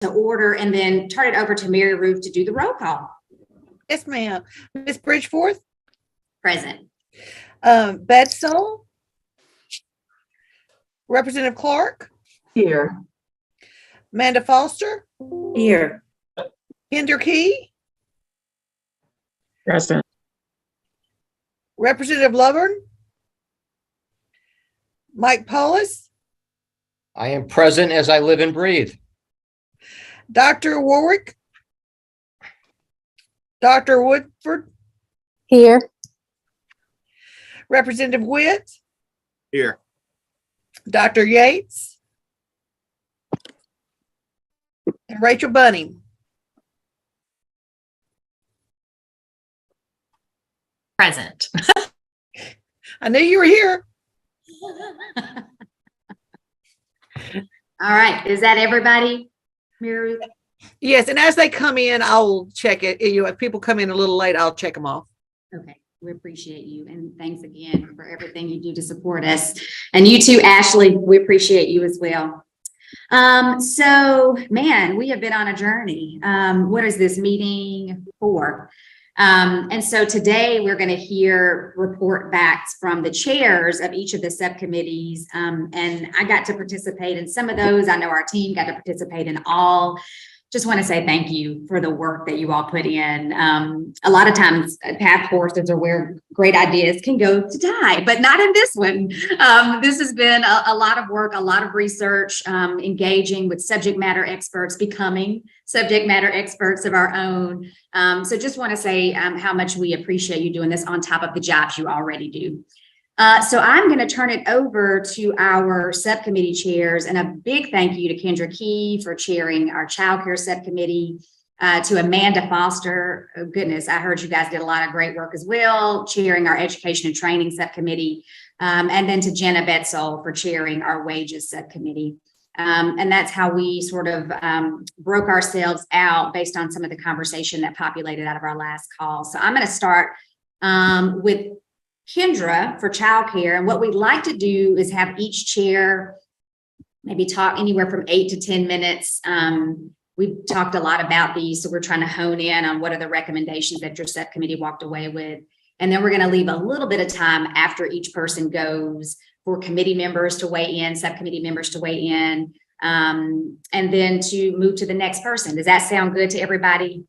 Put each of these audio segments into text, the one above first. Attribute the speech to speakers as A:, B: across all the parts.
A: to order and then turn it over to Mary Ruth to do the roll call.
B: Yes, ma'am. Ms. Bridgeforth,
A: Present.
B: Bedsole, Representative Clark,
C: Here.
B: Amanda Foster,
C: Here.
B: Kendra Key,
C: Present.
B: Representative Lovern, Mike Paulus,
D: I am present as I live and breathe.
B: Dr. Warwick, Dr. Woodford,
E: Here.
B: Representative Witt,
F: Here.
B: Dr. Yates, and Rachel Bunning.
G: Present.
B: I knew you were here.
A: All right. Is that everybody, Mary Ruth?
B: Yes, and as they come in, I'll check it. If people come in a little late, I'll check them off.
A: Okay. We appreciate you. And thanks again for everything you do to support us. And you too, Ashley, we appreciate you as well. So man, we have been on a journey. What is this meeting for? And so today we're going to hear report backs from the chairs of each of the subcommittees. And I got to participate in some of those. I know our team got to participate in all. Just want to say thank you for the work that you all put in. A lot of times path courses are where great ideas can go to die, but not in this one. This has been a lot of work, a lot of research, engaging with subject matter experts, becoming subject matter experts of our own. So just want to say how much we appreciate you doing this on top of the jobs you already do. So I'm going to turn it over to our subcommittee chairs, and a big thank you to Kendra Key for chairing our child care subcommittee, to Amanda Foster. Oh, goodness, I heard you guys did a lot of great work as well, chairing our education and training subcommittee, and then to Jenna Bedsole for chairing our wages subcommittee. And that's how we sort of broke ourselves out based on some of the conversation that populated out of our last call. So I'm going to start with Kendra for childcare. And what we'd like to do is have each chair maybe talk anywhere from 8 to 10 minutes. We've talked a lot about these, so we're trying to hone in on what are the recommendations that your subcommittee walked away with. And then we're going to leave a little bit of time after each person goes for committee members to weigh in, subcommittee members to weigh in, and then to move to the next person. Does that sound good to everybody?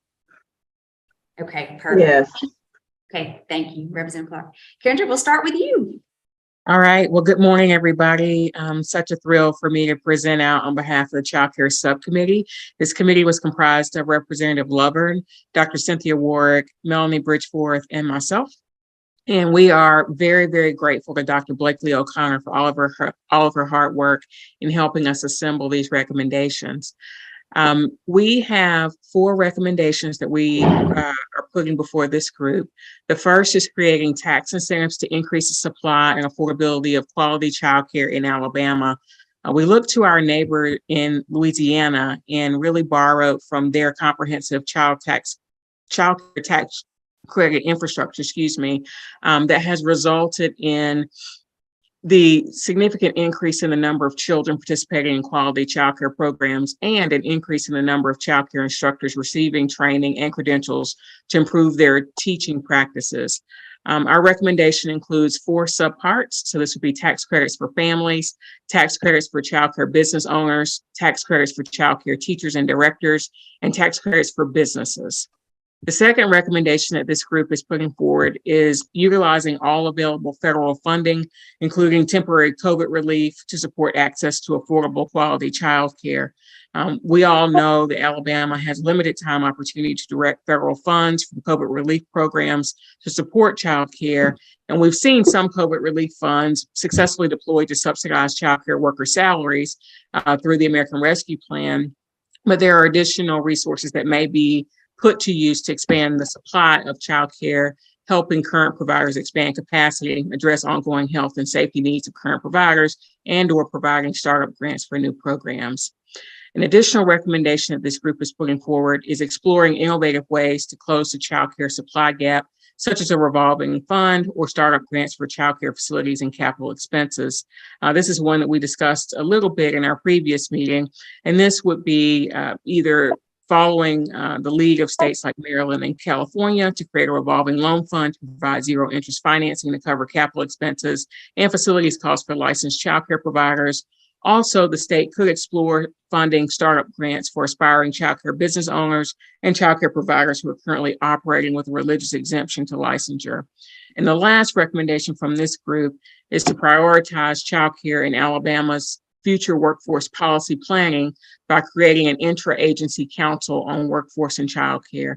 A: Okay, perfect.
C: Yes.
A: Okay, thank you, Representative Clark. Kendra, we'll start with you.
H: All right. Well, good morning, everybody. Such a thrill for me to present out on behalf of the Child Care Subcommittee. This committee was comprised of Representative Lovern, Dr. Cynthia Warwick, Melanie Bridgeforth, and myself. And we are very, very grateful to Dr. Blakely O'Connor for all of her hard work in helping us assemble these recommendations. We have 4 recommendations that we are putting before this group. The first is creating tax incentives to increase the supply and affordability of quality childcare in Alabama. We look to our neighbor in Louisiana and really borrowed from their comprehensive child care tax credit infrastructure, that has resulted in the significant increase in the number of children participating in quality childcare programs and an increase in the number of childcare instructors receiving training and credentials to improve their teaching practices. Our recommendation includes 4 subparts. So this would be tax credits for families, tax credits for childcare business owners, tax credits for childcare teachers and directors, and tax credits for businesses. The second recommendation that this group is putting forward is utilizing all available federal funding, including temporary COVID relief, to support access to affordable quality childcare. We all know that Alabama has limited time opportunity to direct federal funds from COVID relief programs to support childcare. And we've seen some COVID relief funds successfully deployed to subsidize childcare worker salaries through the American Rescue Plan. But there are additional resources that may be put to use to expand the supply of childcare, helping current providers expand capacity, address ongoing health and safety needs of current providers, and/or providing startup grants for new programs. An additional recommendation that this group is putting forward is exploring innovative ways to close the childcare supply gap, such as a revolving fund or startup grants for childcare facilities and capital expenses. This is one that we discussed a little bit in our previous meeting, and this would be either following the lead of states like Maryland and California to create a revolving loan fund to provide zero interest financing to cover capital expenses and facilities costs for licensed childcare providers. Also, the state could explore funding startup grants for aspiring childcare business owners and childcare providers who are currently operating with a religious exemption to licensure. And the last recommendation from this group is to prioritize childcare in Alabama's future workforce policy planning by creating an intra-agency council on workforce and childcare.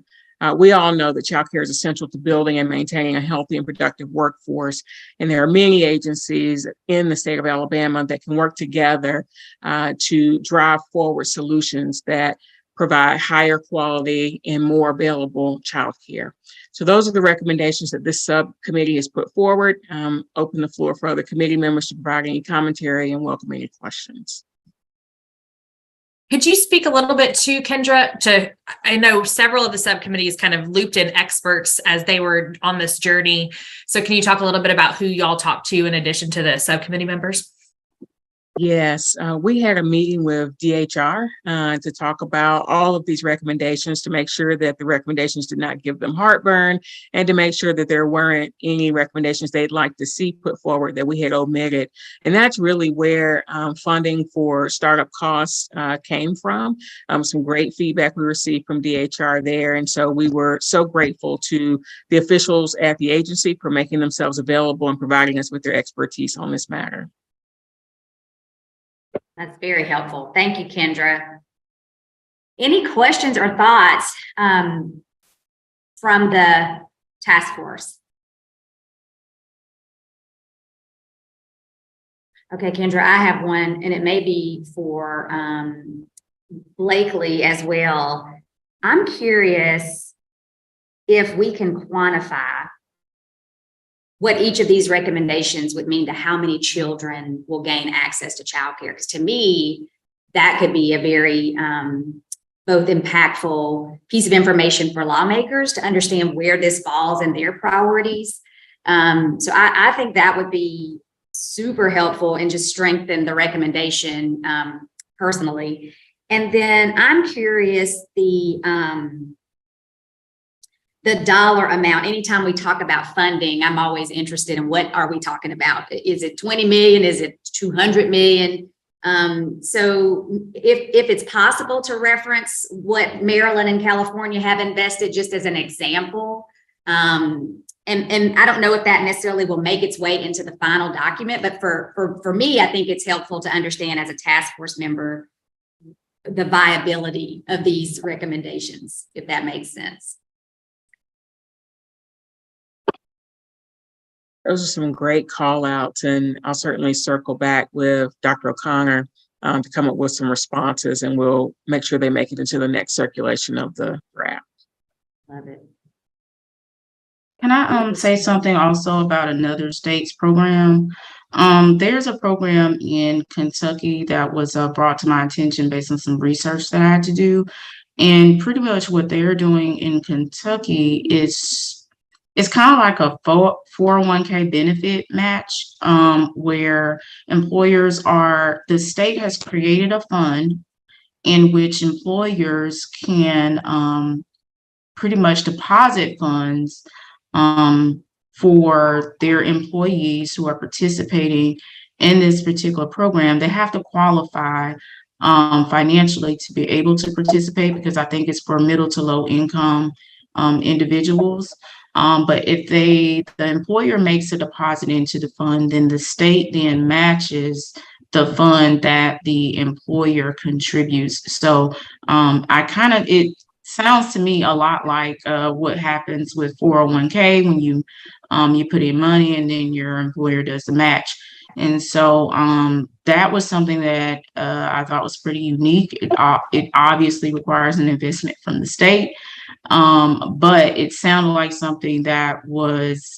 H: We all know that childcare is essential to building and maintaining a healthy and productive workforce. And there are many agencies in the state of Alabama that can work together to drive forward solutions that provide higher quality and more available childcare. So those are the recommendations that this subcommittee has put forward. Open the floor for other committee members to provide any commentary and welcome any questions.
C: Could you speak a little bit to Kendra? I know several of the subcommittees kind of looped in experts as they were on this journey. So can you talk a little bit about who y'all talked to in addition to the subcommittee members?
H: Yes, we had a meeting with DHR to talk about all of these recommendations to make sure that the recommendations did not give them heartburn and to make sure that there weren't any recommendations they'd like to see put forward that we had omitted. And that's really where funding for startup costs came from. Some great feedback we received from DHR there. And so we were so grateful to the officials at the agency for making themselves available and providing us with their expertise on this matter.
A: That's very helpful. Thank you, Kendra. Any questions or thoughts from the task force? Okay, Kendra, I have one, and it may be for Blakely as well. I'm curious if we can quantify what each of these recommendations would mean to how many children will gain access to childcare. Because to me, that could be a very both impactful piece of information for lawmakers to understand where this falls in their priorities. So I think that would be super helpful and just strengthen the recommendation personally. And then I'm curious the dollar amount. Anytime we talk about funding, I'm always interested in what are we talking about? Is it 20 million? Is it 200 million? So if it's possible to reference what Maryland and California have invested, just as an example, and I don't know if that necessarily will make its way into the final document, but for me, I think it's helpful to understand as a task force member the viability of these recommendations, if that makes sense.
H: Those are some great call outs, and I'll certainly circle back with Dr. O'Connor to come up with some responses, and we'll make sure they make it into the next circulation of the draft.
A: Love it.
E: Can I say something also about another state's program? There's a program in Kentucky that was brought to my attention based on some research that I had to do. And pretty much what they're doing in Kentucky is it's kind of like a 401k benefit match, where the state has created a fund in which employers can pretty much deposit funds for their employees who are participating in this particular program. They have to qualify financially to be able to participate, because I think it's for middle to low income individuals. But if the employer makes a deposit into the fund, then the state then matches the fund that the employer contributes. So it sounds to me a lot like what happens with 401k when you put in money and then your employer does the match. And so that was something that I thought was pretty unique. It obviously requires an investment from the state. But it sounded like something that was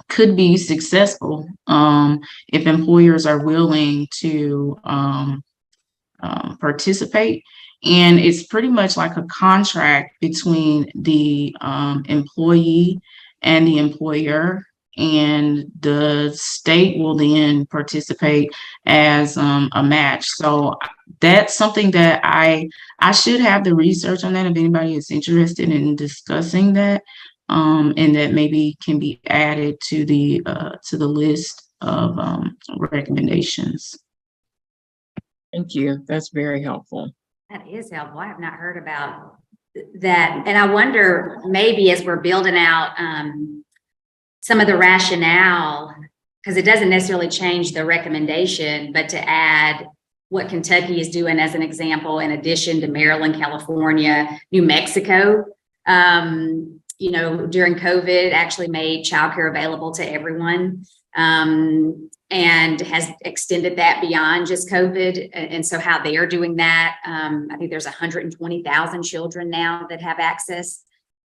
E: could be successful if employers are willing to participate. And it's pretty much like a contract between the employee and the employer. And the state will then participate as a match. So that's something that I should have the research on that if anybody is interested in discussing that. And that maybe can be added to the list of recommendations.
H: Thank you. That's very helpful.
A: That is helpful. I have not heard about that. And I wonder, maybe as we're building out some of the rationale, because it doesn't necessarily change the recommendation, but to add what Kentucky is doing as an example, in addition to Maryland, California, New Mexico, you know, during COVID actually made childcare available to everyone. And has extended that beyond just COVID. And so how they are doing that, I think there's 120,000 children now that have access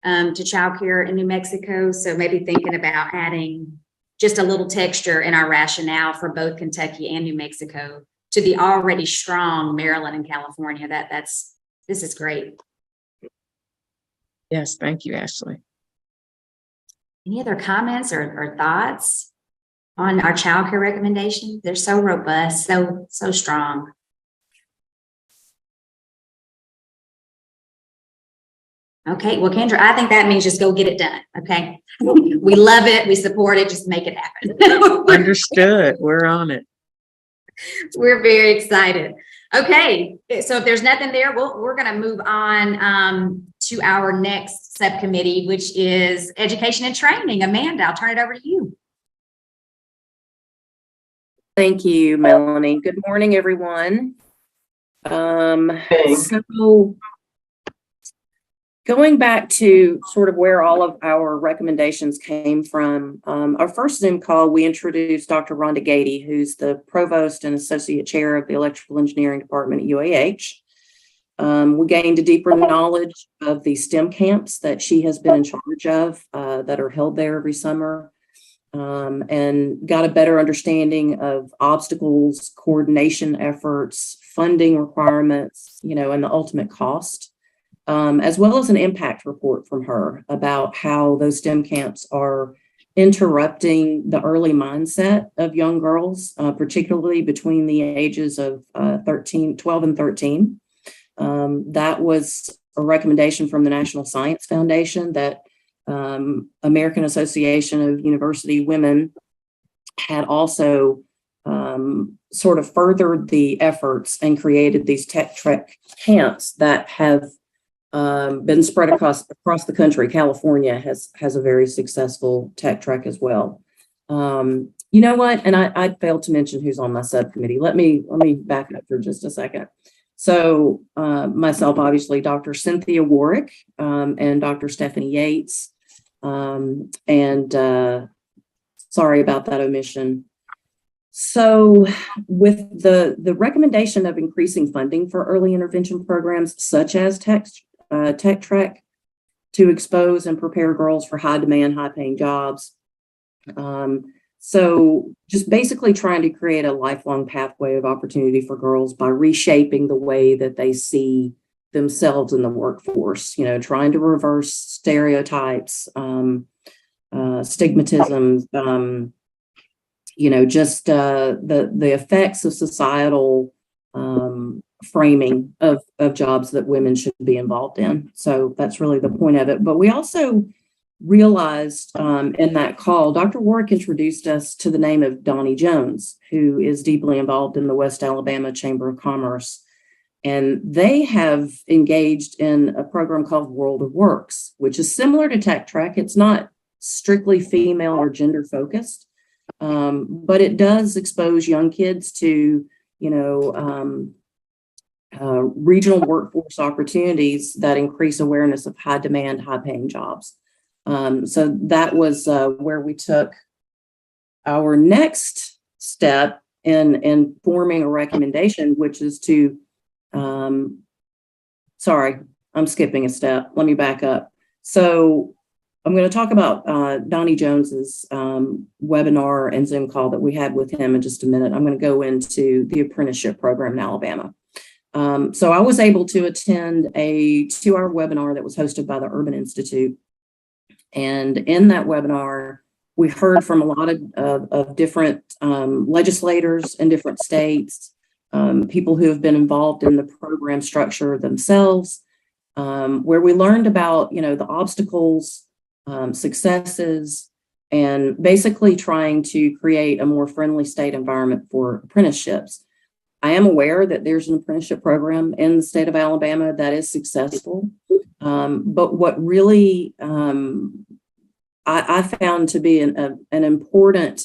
A: to childcare in New Mexico. So maybe thinking about adding just a little texture in our rationale for both Kentucky and New Mexico to the already strong Maryland and California. This is great.
H: Yes, thank you, Ashley.
A: Any other comments or thoughts on our childcare recommendations? They're so robust, so strong. Okay, well, Kendra, I think that means just go get it done. Okay, we love it, we support it, just make it happen.
H: Understood. We're on it.
A: We're very excited. Okay, so if there's nothing there, we're going to move on to our next subcommittee, which is education and training. Amanda, I'll turn it over to you.
F: Thank you, Melanie. Good morning, everyone. So going back to sort of where all of our recommendations came from, our first Zoom call, we introduced Dr. Rhonda Gady, who's the provost and associate chair of the electrical engineering department at UAH. We gained a deeper knowledge of the STEM camps that she has been in charge of that are held there every summer. And got a better understanding of obstacles, coordination efforts, funding requirements, you know, and the ultimate cost, as well as an impact report from her about how those STEM camps are interrupting the early mindset of young girls, particularly between the ages of 12 and 13. That was a recommendation from the National Science Foundation that American Association of University Women had also sort of furthered the efforts and created these Tech Trek camps that have been spread across the country. California has a very successful Tech Trek as well. You know what? And I failed to mention who's on my subcommittee. Let me back up for just a second. So myself, obviously, Dr. Cynthia Warwick and Dr. Stephanie Yates. And sorry about that omission. So with the recommendation of increasing funding for early intervention programs such as Tech Trek to expose and prepare girls for high demand, high paying jobs. So just basically trying to create a lifelong pathway of opportunity for girls by reshaping the way that they see themselves in the workforce, you know, trying to reverse stereotypes, stigmatism, you know, just the effects of societal framing of jobs that women should be involved in. So that's really the point of it. But we also realized in that call, Dr. Warwick introduced us to the name of Donnie Jones, who is deeply involved in the West Alabama Chamber of Commerce. And they have engaged in a program called World of Works, which is similar to Tech Trek. It's not strictly female or gender focused, but it does expose young kids to, you know, regional workforce opportunities that increase awareness of high demand, high paying jobs. So that was where we took our next step in forming a recommendation, which is to sorry, I'm skipping a step. Let me back up. So I'm going to talk about Donnie Jones's webinar and Zoom call that we had with him in just a minute. I'm going to go into the apprenticeship program in Alabama. So I was able to attend a 2-hour webinar that was hosted by the Urban Institute. And in that webinar, we heard from a lot of different legislators in different states, people who have been involved in the program structure themselves, where we learned about, the obstacles, successes, and basically trying to create a more friendly state environment for apprenticeships. I am aware that there's an apprenticeship program in the state of Alabama that is successful. But what really I found to be an important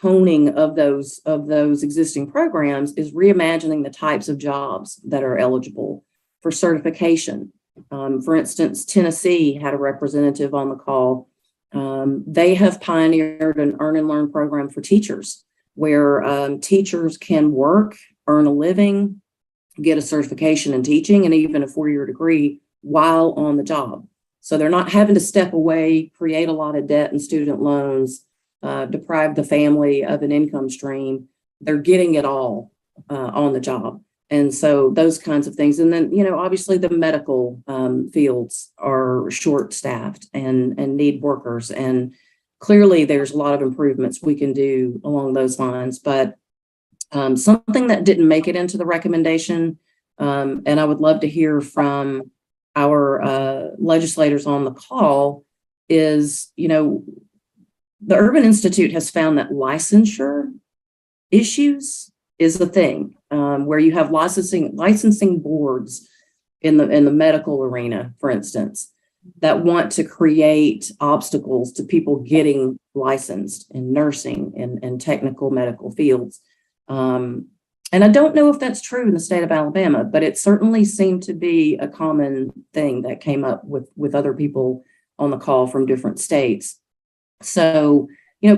F: honing of those existing programs is reimagining the types of jobs that are eligible for certification. For instance, Tennessee had a representative on the call. They have pioneered an earn and learn program for teachers where teachers can work, earn a living, get a certification in teaching, and even a 4-year degree while on the job. So they're not having to step away, create a lot of debt and student loans, deprive the family of an income stream. They're getting it all on the job. And so those kinds of things. And then, obviously the medical fields are short-staffed and need workers. And clearly there's a lot of improvements we can do along those lines. But something that didn't make it into the recommendation, and I would love to hear from our legislators on the call, is, the Urban Institute has found that licensure issues is the thing, where you have licensing boards in the medical arena, for instance, that want to create obstacles to people getting licensed in nursing and technical medical fields. And I don't know if that's true in the state of Alabama, but it certainly seemed to be a common thing that came up with other people on the call from different states. So,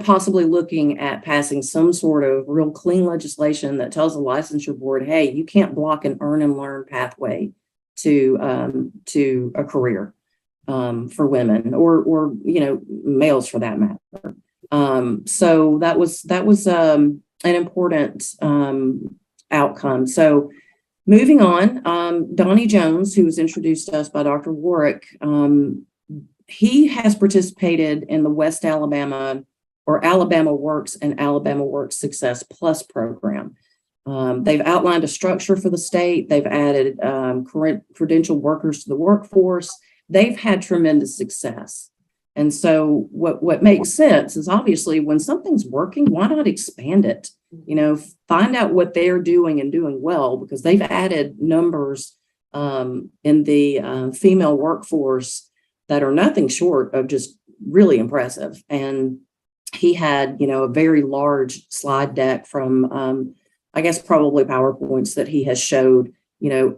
F: possibly looking at passing some sort of real clean legislation that tells the licensure board, hey, you can't block an earn and learn pathway to a career for women or males for that matter. So that was an important outcome. So moving on, Donnie Jones, who was introduced to us by Dr. Warwick, he has participated in the West Alabama or Alabama Works and Alabama Works Success Plus program. They've outlined a structure for the state. They've added credentialed workers to the workforce. They've had tremendous success. And so what makes sense is obviously when something's working, why not expand it? Find out what they're doing and doing well, because they've added numbers in the female workforce that are nothing short of just really impressive. And he had, a very large slide deck from, I guess, probably PowerPoints that he has showed,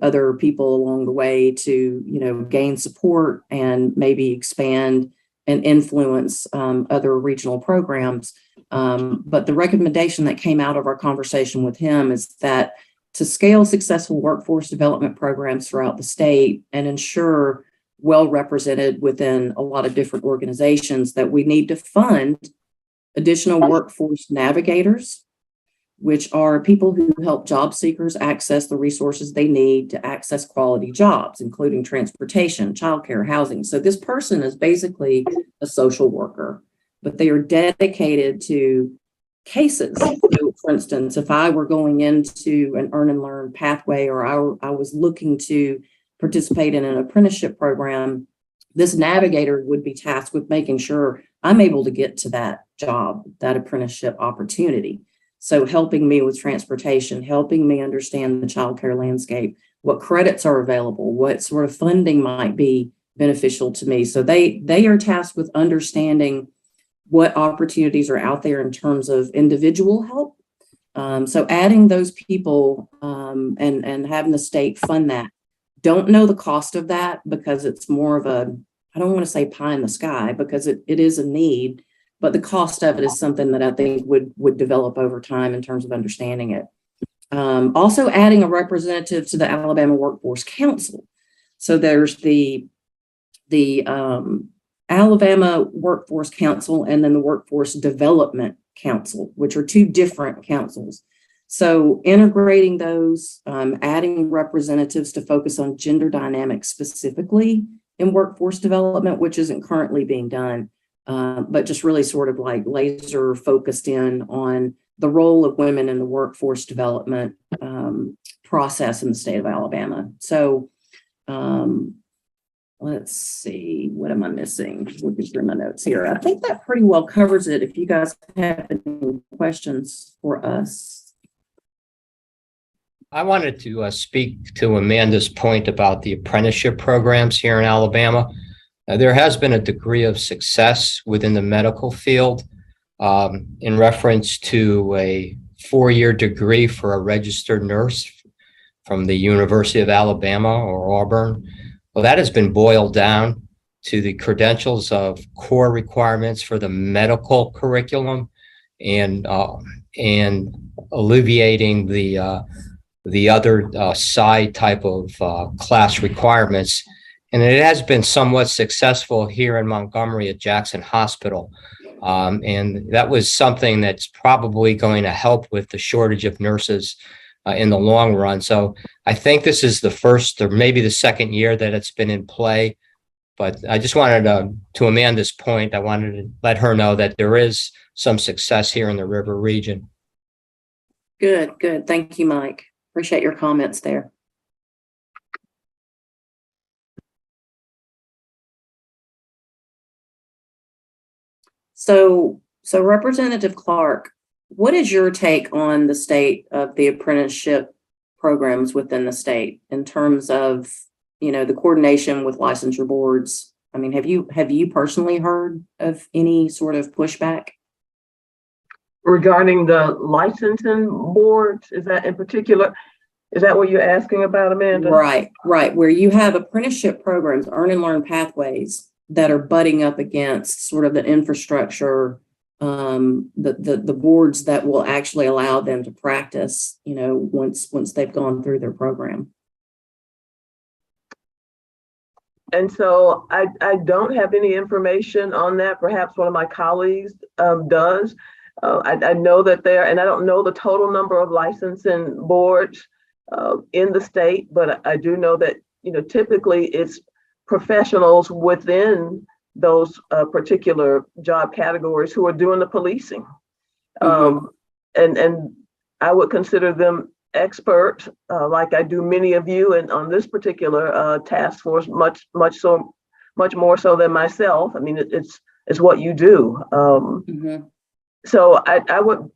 F: other people along the way to, gain support and maybe expand and influence other regional programs. But the recommendation that came out of our conversation with him is that to scale successful workforce development programs throughout the state and ensure well represented within a lot of different organizations, that we need to fund additional workforce navigators, which are people who help job seekers access the resources they need to access quality jobs, including transportation, childcare, housing. So this person is basically a social worker, but they are dedicated to cases. So for instance, if I were going into an earn and learn pathway, or I was looking to participate in an apprenticeship program, this navigator would be tasked with making sure I'm able to get to that job, that apprenticeship opportunity. So helping me with transportation, helping me understand the childcare landscape, what credits are available, what sort of funding might be beneficial to me. So they are tasked with understanding what opportunities are out there in terms of individual help. So adding those people and having the state fund that. Don't know the cost of that because it's more of a, I don't want to say pie in the sky, because it is a need, but the cost of it is something that I think would develop over time in terms of understanding it. Also adding a representative to the Alabama Workforce Council. So there's the Alabama Workforce Council and then the Workforce Development Council, which are two different councils. So integrating those, adding representatives to focus on gender dynamics specifically in workforce development, which isn't currently being done, but just really sort of like laser focused in on the role of women in the workforce development process in the state of Alabama. So let's see, what am I missing? Looking through my notes here. I think that pretty well covers it. If you guys have any questions for us.
D: I wanted to speak to Amanda's point about the apprenticeship programs here in Alabama. There has been a degree of success within the medical field in reference to a 4-year degree for a registered nurse from the University of Alabama or Auburn. Well, that has been boiled down to the credentials of core requirements for the medical curriculum and alleviating the other side type of class requirements. And it has been somewhat successful here in Montgomery at Jackson Hospital. And that was something that's probably going to help with the shortage of nurses in the long run. So I think this is the first or maybe the second year that it's been in play. But I just wanted to Amanda's point, I wanted to let her know that there is some success here in the River region.
F: Good, good. Thank you, Mike. Appreciate your comments there. So Representative Clark, what is your take on the state of the apprenticeship programs within the state in terms of, the coordination with licensure boards? I mean, have you personally heard of any sort of pushback?
G: Regarding the licensing boards, is that in particular, is that what you're asking about, Amanda?
F: Right. Where you have apprenticeship programs, earn and learn pathways that are butting up against sort of the infrastructure, the boards that will actually allow them to practice, once they've gone through their program.
G: And so I don't have any information on that. Perhaps one of my colleagues does. I know that and I don't know the total number of licensing boards in the state, but I do know that, typically it's professionals within those particular job categories who are doing the policing. And I would consider them expert, like I do many of you, and on this particular task force, much more so than myself. I mean, it's what you do. So I'm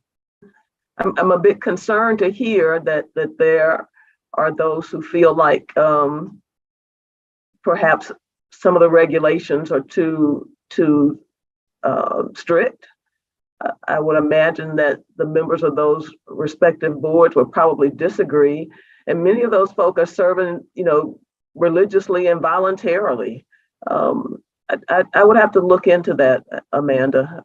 G: a bit concerned to hear that there are those who feel like perhaps some of the regulations are too strict. I would imagine that the members of those respective boards would probably disagree. And many of those folk are serving, religiously and voluntarily. I would have to look into that, Amanda.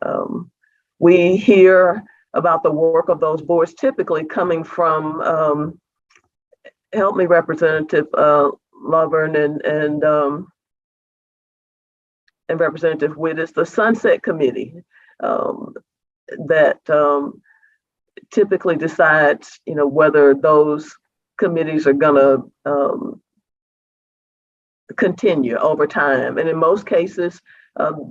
G: We hear about the work of those boards typically coming from, help me, Representative Lovern and Representative Wittes, the Sunset Committee. That typically decides, whether those committees are going to continue over time. And in most cases,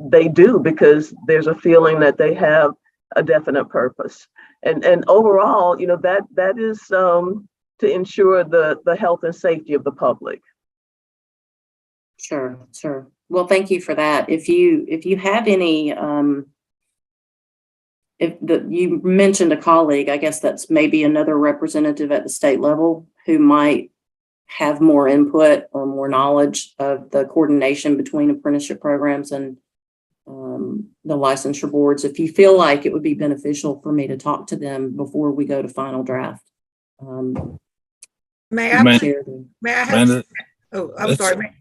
G: they do, because there's a feeling that they have a definite purpose. And overall, that is to ensure the health and safety of the public.
F: Sure. Well, thank you for that. If you have any, you mentioned a colleague, I guess that's maybe another representative at the state level who might have more input or more knowledge of the coordination between apprenticeship programs and the licensure boards. If you feel like it would be beneficial for me to talk to them before we go to final draft.
B: May I have?
I: Amanda,
B: Oh, I'm sorry.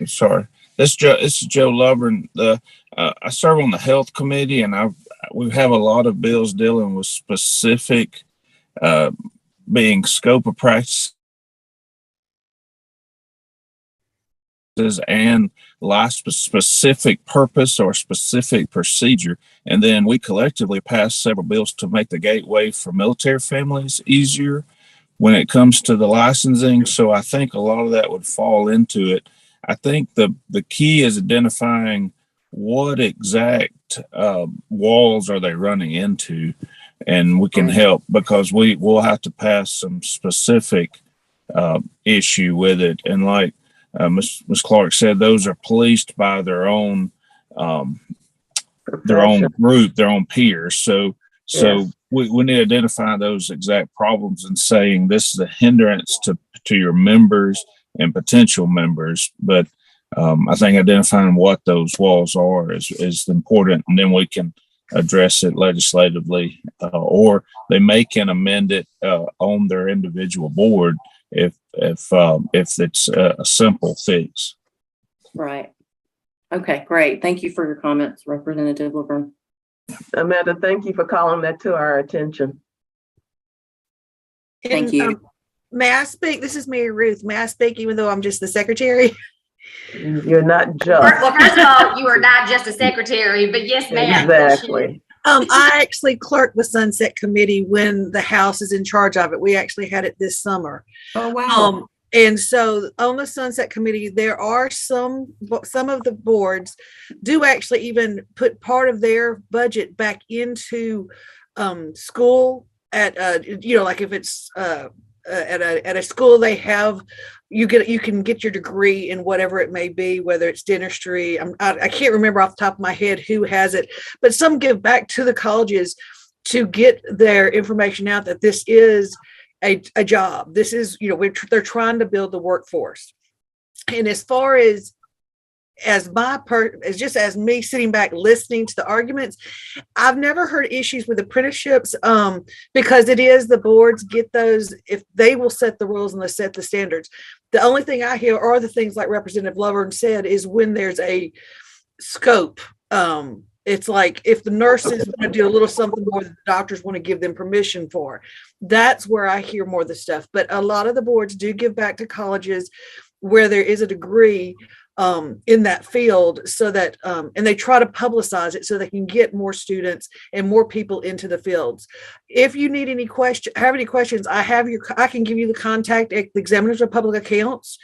I: Sorry. This is Joe Lovern. I serve on the health committee, and we have a lot of bills dealing with specific being scope of practice and specific purpose or specific procedure. And then we collectively passed several bills to make the gateway for military families easier when it comes to the licensing. So I think a lot of that would fall into it. I think the key is identifying what exact walls are they running into, and we can help because we'll have to pass some specific issue with it. And like Ms. Clark said, those are policed by their own group, their own peers. So
G: Yes.
I: we need to identify those exact problems and saying this is a hindrance to your members and potential members. But I think identifying what those walls are is important, and then we can address it legislatively, or they can amend it on their individual board if it's a simple fix.
F: Right. Okay, great. Thank you for your comments, Representative Laverne.
G: Amanda, thank you for calling that to our attention.
F: Thank
B: And,
F: you.
B: may I speak? This is Mary Ruth. May I speak even though I'm just the secretary?
G: You're not just.
A: Well, first of all, you are not just a secretary, but yes, ma'am.
G: Exactly.
B: I actually clerked the Sunset Committee when the House is in charge of it. We actually had it this summer.
F: Oh, wow.
B: And so on the Sunset Committee, there are some of the boards do actually even put part of their budget back into school at like if it's at a school they have you can get your degree in whatever it may be, whether it's dentistry. I can't remember off the top of my head who has it, but some give back to the colleges to get their information out that this is a job. This is, they're trying to build the workforce. And as far as as me sitting back listening to the arguments, I've never heard issues with apprenticeships because it is the boards get those, if they will set the rules and they set the standards. The only thing I hear are the things like Representative Lovern said is when there's a scope. It's like if the nurses want to do a little something more that the doctors want to give them permission for, that's where I hear more of the stuff. But a lot of the boards do give back to colleges where there is a degree in that field, so that and they try to publicize it so they can get more students and more people into the fields. If you need any questions, I can give you the contact at the Examiners of Public Accounts.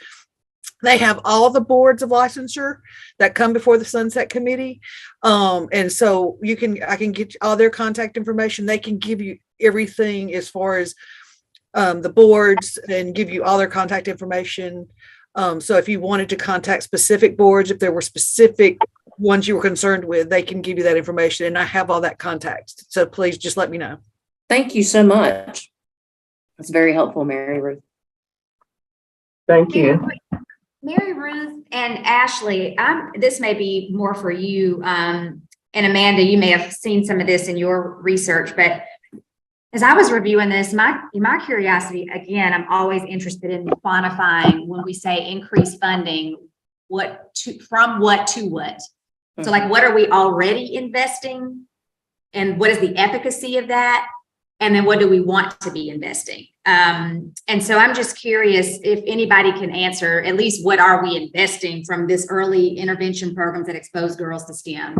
B: They have all the boards of licensure that come before the Sunset Committee. And so I can get all their contact information. They can give you everything as far as the boards and give you all their contact information. So if you wanted to contact specific boards, if there were specific ones you were concerned with, they can give you that information. And I have all that contact. So please just let me know.
F: Thank you so much. That's very helpful, Mary Ruth.
G: Thank you.
A: Mary Ruth and Ashley, this may be more for you. And Amanda, you may have seen some of this in your research, but as I was reviewing this, my curiosity, again, I'm always interested in quantifying when we say increased funding, from what to what. So like, what are we already investing? And what is the efficacy of that? And then what do we want to be investing? And so I'm just curious if anybody can answer at least what are we investing from this early intervention programs that expose girls to STEM?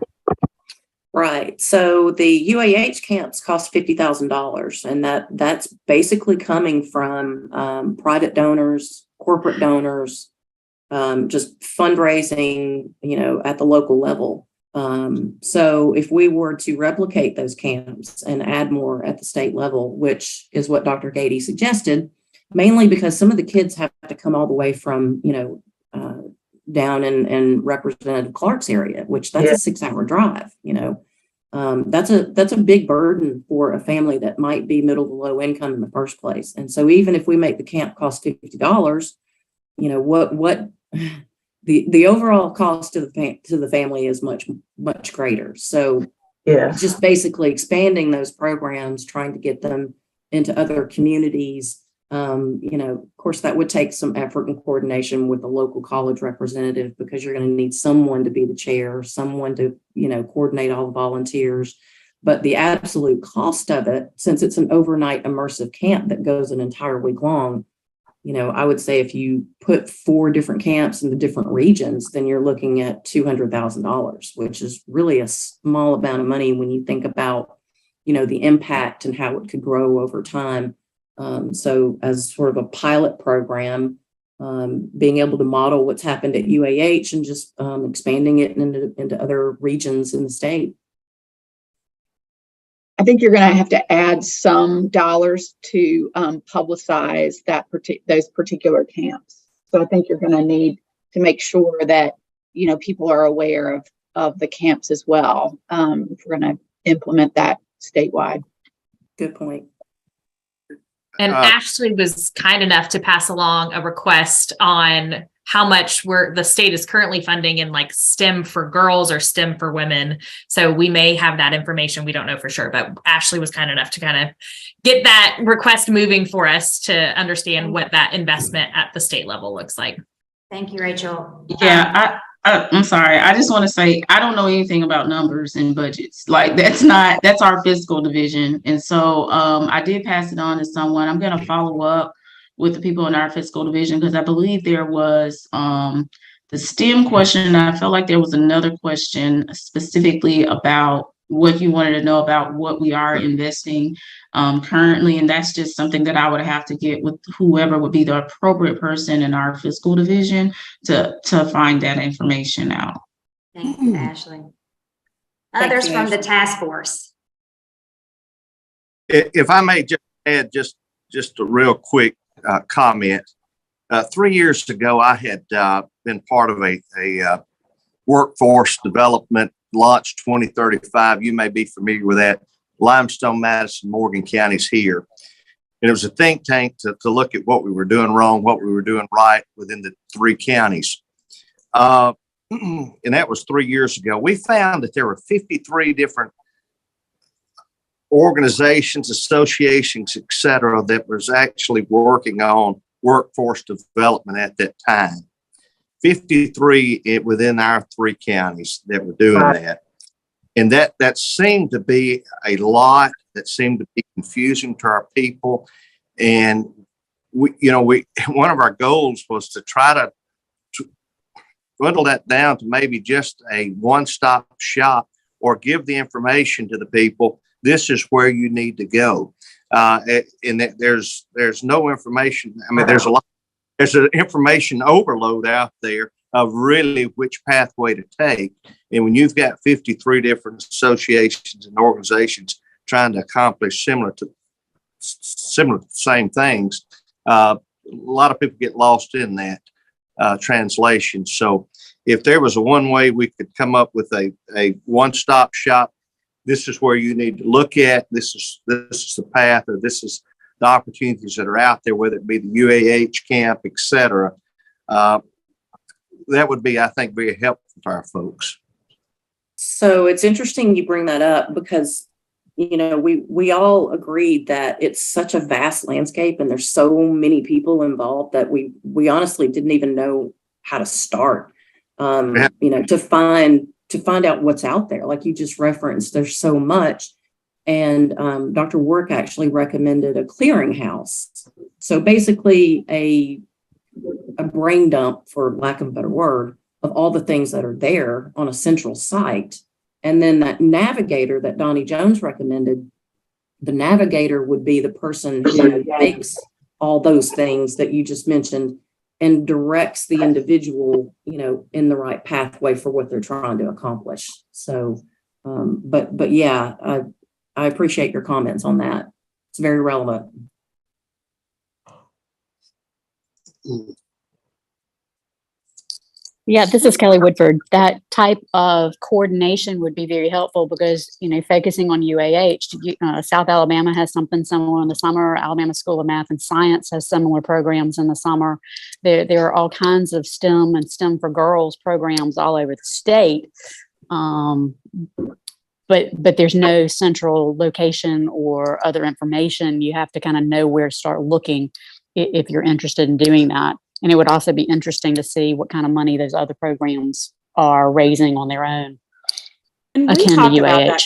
F: Right. So the UAH camps cost $50,000, and that's basically coming from private donors, corporate donors, just fundraising, at the local level. So if we were to replicate those camps and add more at the state level, which is what Dr. Gady suggested, mainly because some of the kids have to come all the way from, down in Representative Clark's area, which that's a 6-hour drive, that's a big burden for a family that might be middle to low income in the first place. And so even if we make the camp cost $50, what the overall cost to the family is much, much greater. So just basically expanding those programs, trying to get them into other communities. Of course, that would take some effort and coordination with the local college representative, because you're going to need someone to be the chair, someone to, coordinate all the volunteers. But the absolute cost of it, since it's an overnight immersive camp that goes an entire week long, I would say if you put 4 different camps in the different regions, then you're looking at $200,000, which is really a small amount of money when you think about, the impact and how it could grow over time. So as sort of a pilot program, being able to model what's happened at UAH and just expanding it into other regions in the state.
J: I think you're going to have to add some dollars to publicize those particular camps. So I think you're going to need to make sure that, people are aware of the camps as well. If we're going to implement that statewide.
F: Good point.
C: And Ashley was kind enough to pass along a request on how much the state is currently funding in like STEM for girls or STEM for women. So we may have that information. We don't know for sure, but Ashley was kind enough to kind of get that request moving for us to understand what that investment at the state level looks like.
A: Thank you, Rachel.
E: Yeah, I'm sorry. I just want to say, I don't know anything about numbers and budgets. Like that's our fiscal division. And so I did pass it on to someone. I'm going to follow up with the people in our fiscal division, because I believe there was the STEM question. I felt like there was another question specifically about what you wanted to know about what we are investing currently. And that's just something that I would have to get with whoever would be the appropriate person in our fiscal division to find that information out.
A: Thank you, Ashley. Others from the task force.
K: If I may just add just a real quick comment. 3 years ago, I had been part of a workforce development launch 2035. You may be familiar with that. Limestone, Madison, Morgan counties here. And it was a think tank to look at what we were doing wrong, what we were doing right within the 3 counties. And that was 3 years ago. We found that there were 53 different organizations, associations, et cetera, that was actually working on workforce development at that time. 53 within our 3 counties that were doing that. And that seemed to be a lot, that seemed to be confusing to our people. And we one of our goals was to try to dwindle that down to maybe just a one-stop shop, or give the information to the people. This is where you need to go. And there's no information. I mean, there's an information overload out there of really which pathway to take. And when you've got 53 different associations and organizations trying to accomplish similar same things, a lot of people get lost in that translation. So if there was a one way we could come up with a one-stop shop, this is where you need to look at, this is the path, or this is the opportunities that are out there, whether it be the UAH camp, et cetera. That would be, I think, very helpful to our folks.
F: So it's interesting you bring that up, because, we all agreed that it's such a vast landscape and there's so many people involved that we honestly didn't even know how to start, to find out what's out there. Like you just referenced, there's so much. And Dr. Warwick actually recommended a clearinghouse. So basically a brain dump, for lack of a better word, of all the things that are there on a central site. And then that navigator that Donnie Jones recommended, the navigator would be the person who takes all those things that you just mentioned and directs the individual, in the right pathway for what they're trying to accomplish. So, but yeah, I appreciate your comments on that. It's very relevant.
L: Yeah, this is Kelly Woodford. That type of coordination would be very helpful because, focusing on UAH, South Alabama has something similar in the summer. Alabama School of Math and Science has similar programs in the summer. There are all kinds of STEM and STEM for girls programs all over the state. But there's no central location or other information. You have to kind of know where to start looking if you're interested in doing that. And it would also be interesting to see what kind of money those other programs are raising on their own.
H: And
L: akin to UAH.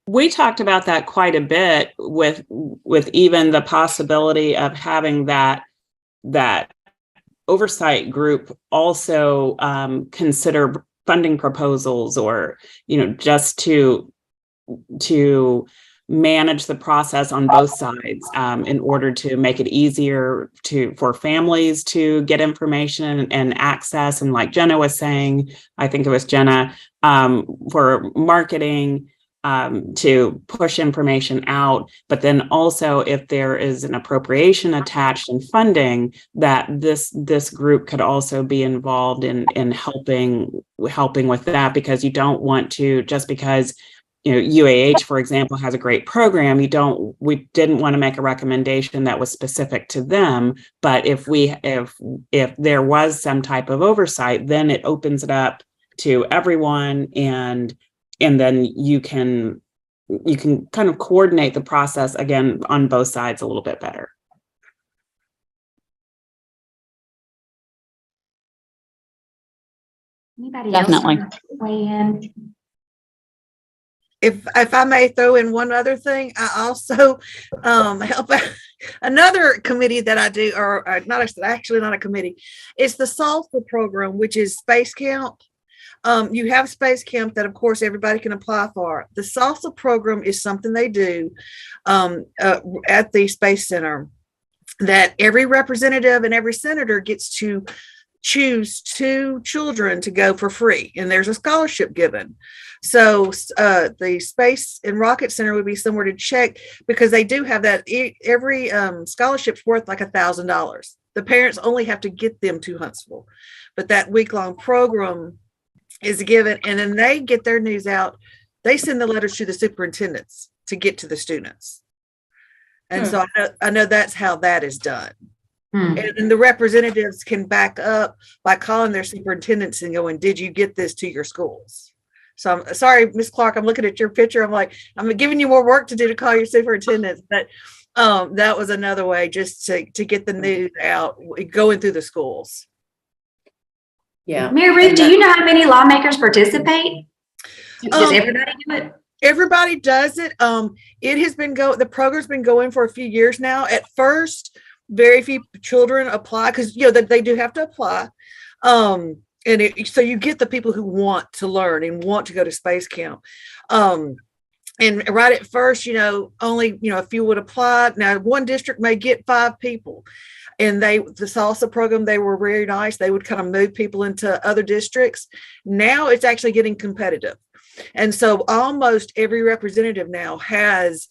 H: We talked about that quite a bit with even the possibility of having that
M: that oversight group also consider funding proposals, or, just to manage the process on both sides, in order to make it easier for families to get information and access. And like Jenna was saying, I think it was Jenna, for marketing, to push information out, but then also if there is an appropriation attached and funding, that this group could also be involved in helping with that, because you don't want to, just because UAH, for example, has a great program, we didn't want to make a recommendation that was specific to them. But if there was some type of oversight, then it opens it up to everyone, and then you can kind of coordinate the process again on both sides a little bit better.
A: Anybody
L: Definitely.
A: else weigh in?
B: If I may throw in one other thing, I also help out another committee that I do, or not a committee. It's the SALSA program, which is Space Camp. You have Space Camp that, of course, everybody can apply for. The SALSA program is something they do at the Space Center, that every representative and every senator gets to choose 2 children to go for free, and there's a scholarship given. So the Space and Rocket Center would be somewhere to check, because they do have that. Every scholarship's worth like $1,000. The parents only have to get them to Huntsville, but that week-long program is given, and then they get their news out. They send the letters to the superintendents to get to the students. And so I know that's how that is done. And then the representatives can back up by calling their superintendents and going, did you get this to your schools? So I'm sorry, Ms. Clark, I'm looking at your picture. I'm like, I'm giving you more work to do to call your superintendents. But that was another way just to get the news out, going through the schools.
F: Yeah.
A: Mary Ruth, do you know how many lawmakers participate? Does everybody do it?
B: Everybody does it. It has been the program's been going for a few years now. At first, very few children apply, because they do have to apply. So you get the people who want to learn and want to go to Space Camp. And right at first, only a few would apply. Now, one district may get 5 people. And the SALSA program, they were very nice. They would kind of move people into other districts. Now it's actually getting competitive. And so almost every representative now has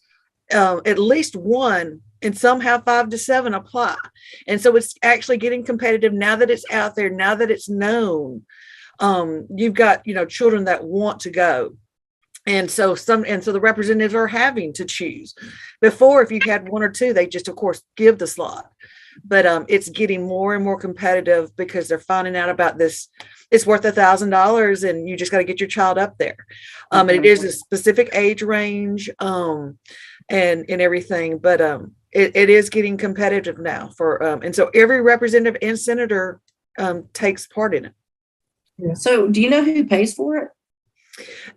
B: at least one, and some have 5 to 7 apply. And so it's actually getting competitive now that it's out there, now that it's known. You've got, children that want to go. And so the representatives are having to choose. Before, if you had 1 or 2, they just, of course, give the slot. But it's getting more and more competitive, because they're finding out about this. It's worth $1,000, and you just got to get your child up there. And it is a specific age range, and everything. But it is getting competitive now and so every representative and senator takes part in it.
F: So do you know who pays for it?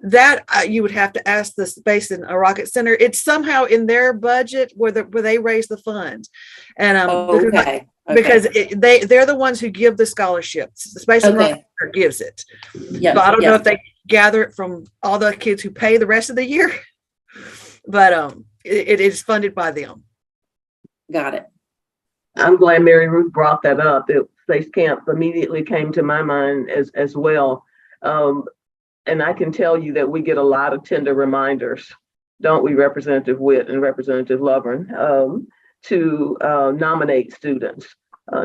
B: That you would have to ask the Space and Rocket Center. It's somehow in their budget where they raise the funds, and because they're the ones who give the scholarships. The Space and Rocket Center gives it. So I don't know if they gather it from all the kids who pay the rest of the year, but it is funded by them.
F: Got it.
G: I'm glad Mary Ruth brought that up. The Space Camp immediately came to my mind as well. And I can tell you that we get a lot of tender reminders, don't we, Representative Witt and Representative Lovern, to nominate students,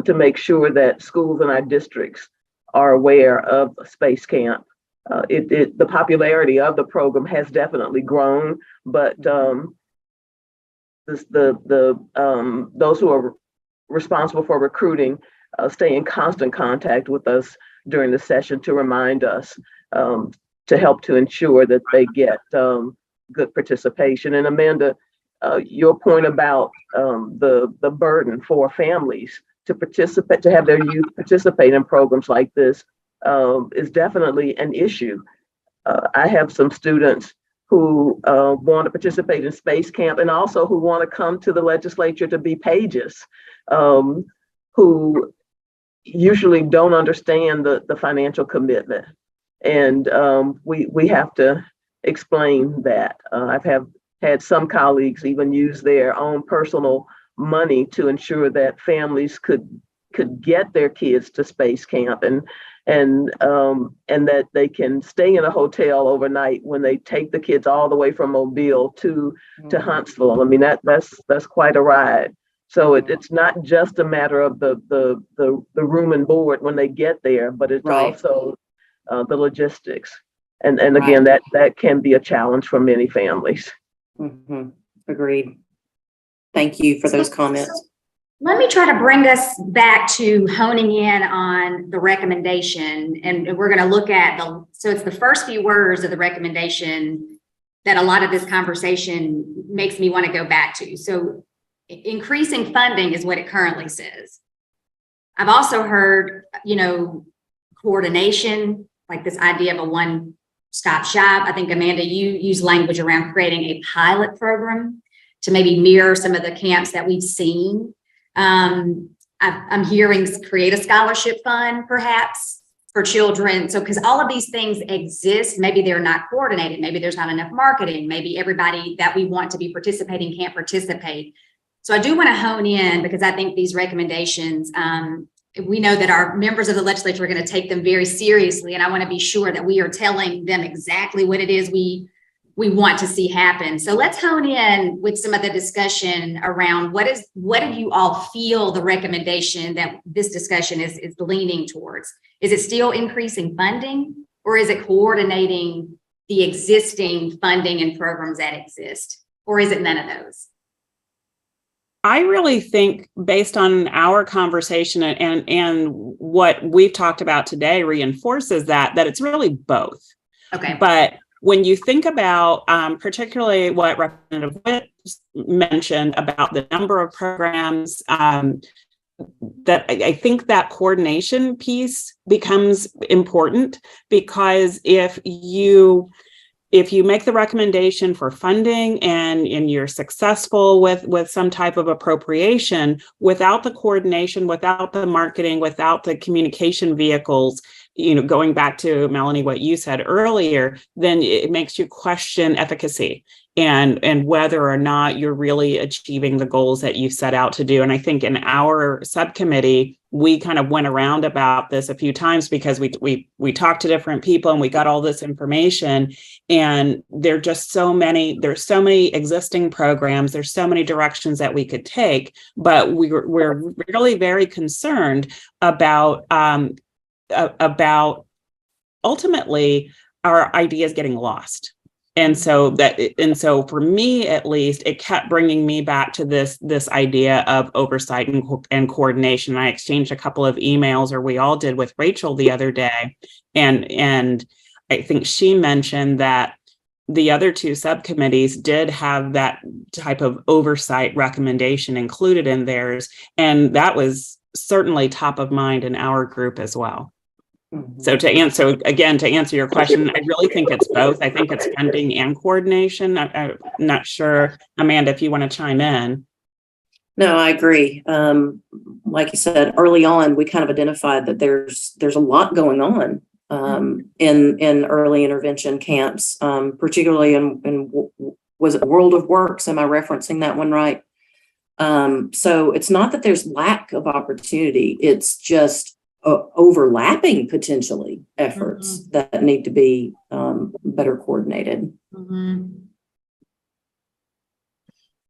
G: to make sure that schools in our districts are aware of Space Camp. The popularity of the program has definitely grown, but those who are responsible for recruiting stay in constant contact with us during the session to remind us, to help to ensure that they get good participation. And Amanda, your point about the burden for families to participate, to have their youth participate in programs like this is definitely an issue. I have some students who want to participate in Space Camp, and also who want to come to the legislature to be pages. who usually don't understand the financial commitment. And we have to explain that. I've had some colleagues even use their own personal money to ensure that families could get their kids to space camp and that they can stay in a hotel overnight when they take the kids all the way from Mobile to Huntsville. I mean, that's quite a ride. So it's not just a matter of the room and board when they get there, but it's also the logistics. And again, that can be a challenge for many families.
F: Mm-hmm. Agreed. Thank you for those comments.
A: Let me try to bring us back to honing in on the recommendation. And we're going to look at so it's the first few words of the recommendation that a lot of this conversation makes me want to go back to. So increasing funding is what it currently says. I've also heard, coordination, like this idea of a one-stop shop. I think, Amanda, you use language around creating a pilot program to maybe mirror some of the camps that we've seen. I'm hearing create a scholarship fund, perhaps, for children. So, because all of these things exist, maybe they're not coordinated. Maybe there's not enough marketing. Maybe everybody that we want to be participating can't participate. So I do want to hone in because I think these recommendations, we know that our members of the legislature are going to take them very seriously. And I want to be sure that we are telling them exactly what it is we want to see happen. So let's hone in with some of the discussion around what do you all feel the recommendation that this discussion is leaning towards? Is it still increasing funding, or is it coordinating the existing funding and programs that exist? Or is it none of those?
M: I really think, based on our conversation and what we've talked about today, reinforces that it's really both. Okay. But when you think about particularly what Representative Witt mentioned about the number of programs, that I think that coordination piece becomes important, because if you make the recommendation for funding and you're successful with some type of appropriation, without the coordination, without the marketing, without the communication vehicles, going back to Melanie, what you said earlier, then it makes you question efficacy and whether or not you're really achieving the goals that you set out to do. And I think in our subcommittee, we kind of went around about this a few times because we talked to different people and we got all this information, and there's so many existing programs, there's so many directions that we could take, but we're really very concerned about ultimately our ideas getting lost. And so for me, at least, it kept bringing me back to this idea of oversight and coordination. I exchanged a couple of emails, or we all did, with Rachel the other day. And I think she mentioned that the other two subcommittees did have that type of oversight recommendation included in theirs. And that was certainly top of mind in our group as well. So to answer your question, I really think it's both. I think it's funding and coordination. I'm not sure, Amanda, if you want to chime in.
F: No, I agree. Like you said, early on, we kind of identified that there's a lot going on in early intervention camps, particularly in was it World of Works? Am I referencing that one right? So it's not that there's lack of opportunity. It's just overlapping potentially efforts that need to be better coordinated.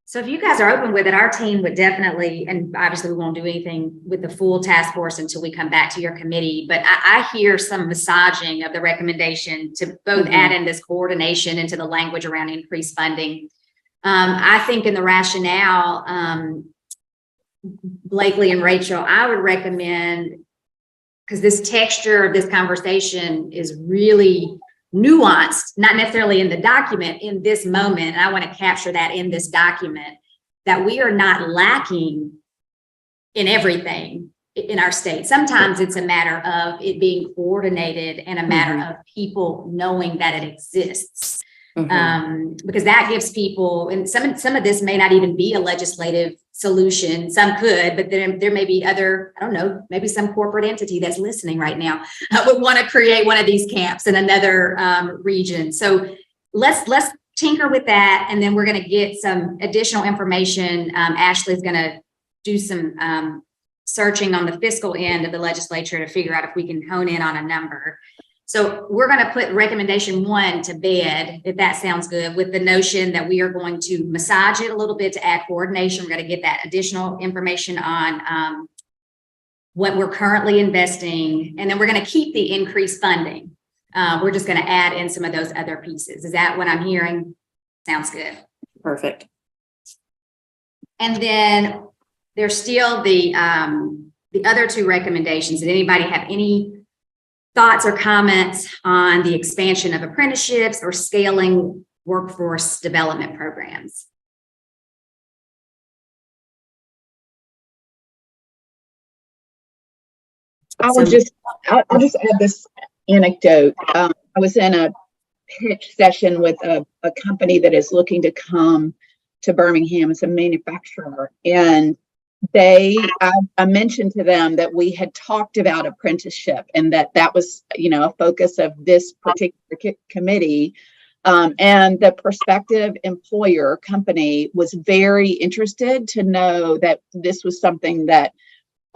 A: So if you guys are open with it, our team would definitely, and obviously we won't do anything with the full task force until we come back to your committee, but I hear some massaging of the recommendation to both add in this coordination into the language around increased funding. I think in the rationale, Blakely and Rachel, I would recommend, because this texture of this conversation is really nuanced, not necessarily in the document in this moment. And I want to capture that in this document, that we are not lacking in everything in our state. Sometimes it's a matter of it being coordinated and a matter of people knowing that it exists. Because that gives people, and some of this may not even be a legislative solution. Some could, but then there may be other, I don't know, maybe some corporate entity that's listening right now would want to create one of these camps in another region. So let's tinker with that, and then we're going to get some additional information. Ashley's going to do some searching on the fiscal end of the legislature to figure out if we can hone in on a number. So we're going to put recommendation 1 to bed, if that sounds good, with the notion that we are going to massage it a little bit to add coordination. We're going to get that additional information on what we're currently investing, and then we're going to keep the increased funding. We're just going to add in some of those other pieces. Is that what I'm hearing? Sounds good.
F: Perfect.
A: And then there's still the other 2 recommendations. Did anybody have any thoughts or comments on the expansion of apprenticeships or scaling workforce development programs?
J: I'll just add this anecdote. I was in a pitch session with a company that is looking to come to Birmingham as a manufacturer, and I mentioned to them that we had talked about apprenticeship and that was, a focus of this particular committee. And the prospective employer company was very interested to know that this was something that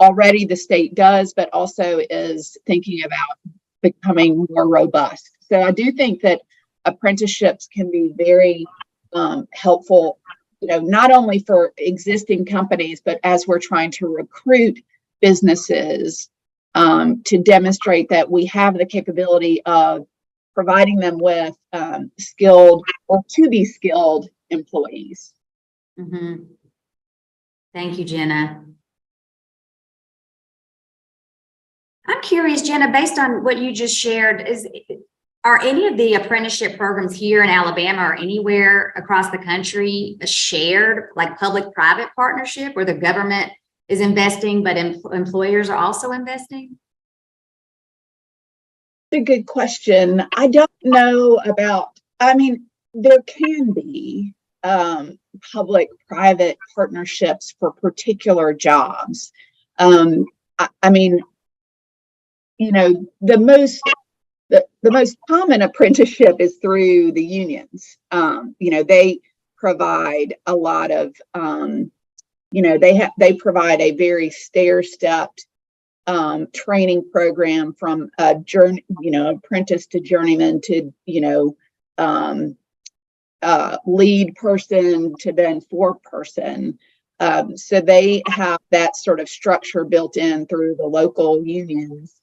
J: already the state does, but also is thinking about becoming more robust. So I do think that apprenticeships can be very helpful, not only for existing companies, but as we're trying to recruit businesses to demonstrate that we have the capability of providing them with skilled or to be skilled employees.
A: Mm-hmm. Thank you, Jenna. I'm curious, Jenna, based on what you just shared, are any of the apprenticeship programs here in Alabama or anywhere across the country shared, like public-private partnership, where the government is investing, but employers are also investing?
J: A good question. I don't know there can be public-private partnerships for particular jobs. The most common apprenticeship is through the unions. They provide a lot of, they provide a very stair-stepped training program from a apprentice to journeyman to, lead person to then foreperson. So they have that sort of structure built in through the local unions.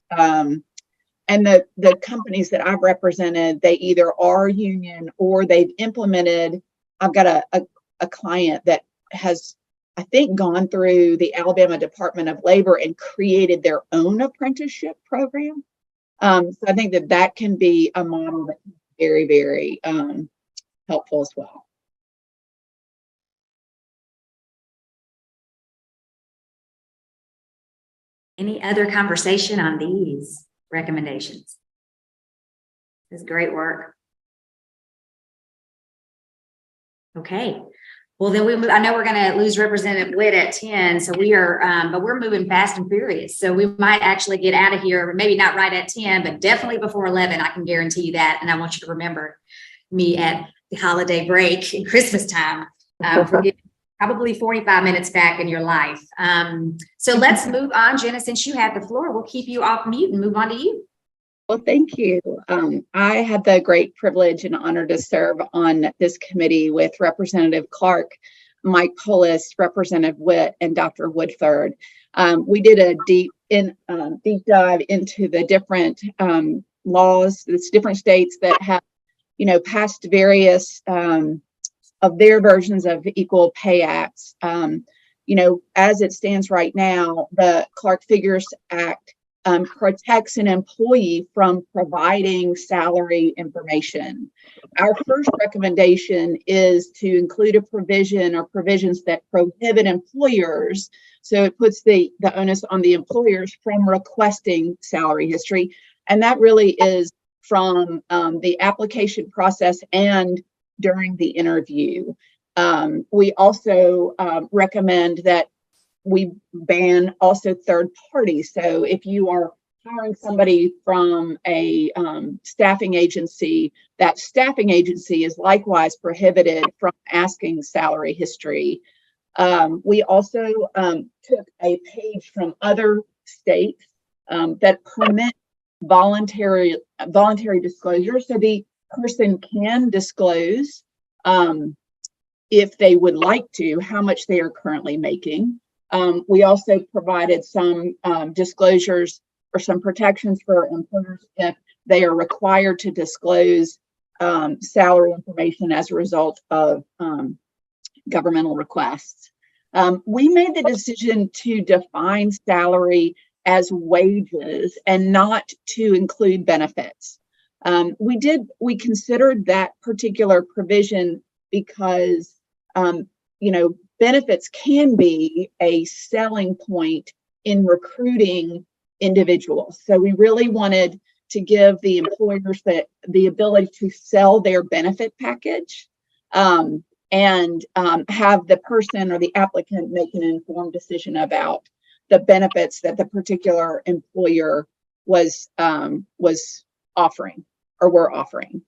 J: And the companies that I've represented, they either are union or they've implemented. I've got a client that has, I think, gone through the Alabama Department of Labor and created their own apprenticeship program. So I think that can be a model that's very, very helpful as well.
A: Any other conversation on these recommendations? This is great work. Okay. Well, then I know we're going to lose Representative Witt at 10, so we are, but we're moving fast and furious. So we might actually get out of here, maybe not right at 10, but definitely before 11. I can guarantee you that. And I want you to remember me at the holiday break and Christmas time for probably 45 minutes back in your life. So let's move on. Jenna, since you have the floor, we'll keep you off mute and move on to you.
J: Well, thank you. I had the great privilege and honor to serve on this committee with Representative Clark, Mike Polis, Representative Witt, and Dr. Woodford. We did a deep dive into the different laws, the different states that have, passed various of their versions of Equal Pay Acts. As it stands right now, the Clark-Figures Act protects an employee from providing salary information. Our first recommendation is to include a provision or provisions that prohibit employers. So it puts the onus on the employers from requesting salary history. And that really is from the application process and during the interview. We also recommend that we ban also third parties. So if you are hiring somebody from a staffing agency, that staffing agency is likewise prohibited from asking salary history. We also took a page from other states that permit voluntary disclosure. So the person can disclose if they would like to, how much they are currently making. We also provided some disclosures or some protections for employers if they are required to disclose salary information as a result of governmental requests. We made the decision to define salary as wages and not to include benefits. We considered that particular provision because, benefits can be a selling point in recruiting individuals. So we really wanted to give the employers the ability to sell their benefit package and have the person or the applicant make an informed decision about the benefits that the particular employer was offering or were offering.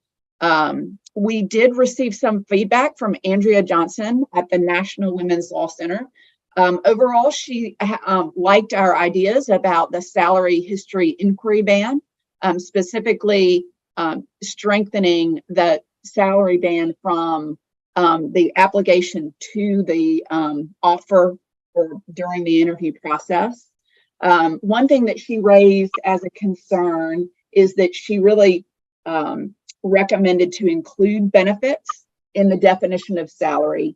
J: We did receive some feedback from Andrea Johnson at the National Women's Law Center. Overall, she liked our ideas about the salary history inquiry ban, specifically strengthening the salary ban from the application to the offer or during the interview process. One thing that she raised as a concern is that she really recommended to include benefits in the definition of salary.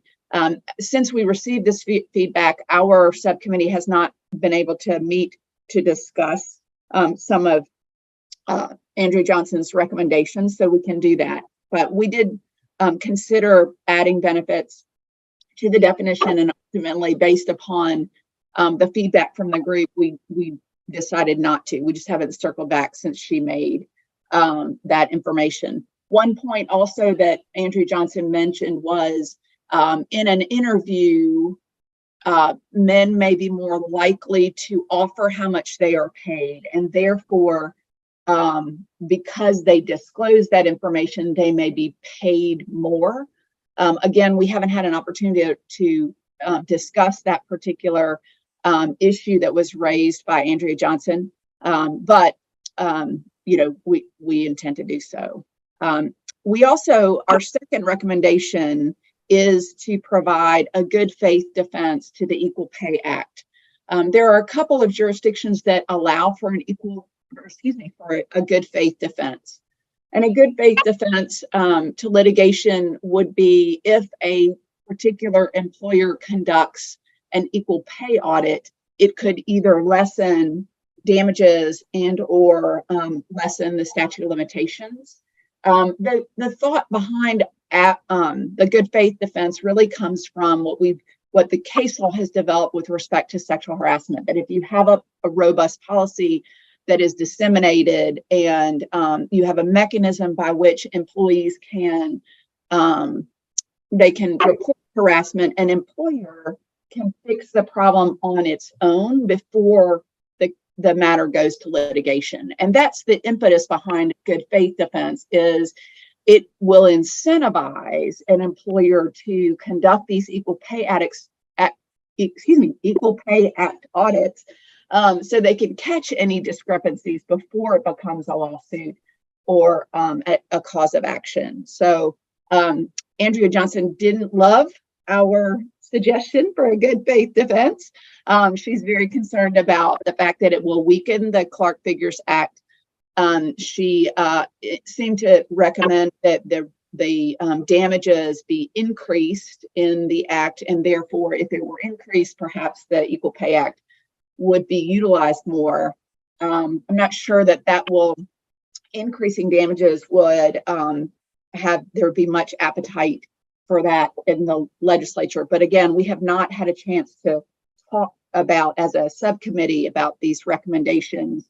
J: Since we received this feedback, our subcommittee has not been able to meet to discuss some of Andrea Johnson's recommendations, so we can do that. But we did consider adding benefits to the definition, and ultimately, based upon the feedback from the group, we decided not to. We just haven't circled back since she made that information. One point also that Andrea Johnson mentioned was in an interview, men may be more likely to offer how much they are paid, and therefore, because they disclose that information, they may be paid more. Again, we haven't had an opportunity to discuss that particular issue that was raised by Andrea Johnson, but we intend to do so. We also, our second recommendation is to provide a good faith defense to the Equal Pay Act. There are a couple of jurisdictions that allow for for a good faith defense. And a good faith defense to litigation would be if a particular employer conducts an equal pay audit, it could either lessen damages and or lessen the statute of limitations. The thought behind the good faith defense really comes from what the case law has developed with respect to sexual harassment. That if you have a robust policy that is disseminated and you have a mechanism by which employees can report harassment, an employer can fix the problem on its own before the matter goes to litigation. And that's the impetus behind good faith defense, is it will incentivize an employer to conduct these Equal Pay Act audits so they can catch any discrepancies before it becomes a lawsuit or a cause of action. So Andrea Johnson didn't love our suggestion for a good faith defense. She's very concerned about the fact that it will weaken the Clark Figures Act. She seemed to recommend that the damages be increased in the act, and therefore, if it were increased, perhaps the Equal Pay Act would be utilized more. I'm not sure that increasing damages would there would be much appetite for that in the legislature. But again, we have not had a chance to talk about as a subcommittee about these recommendations.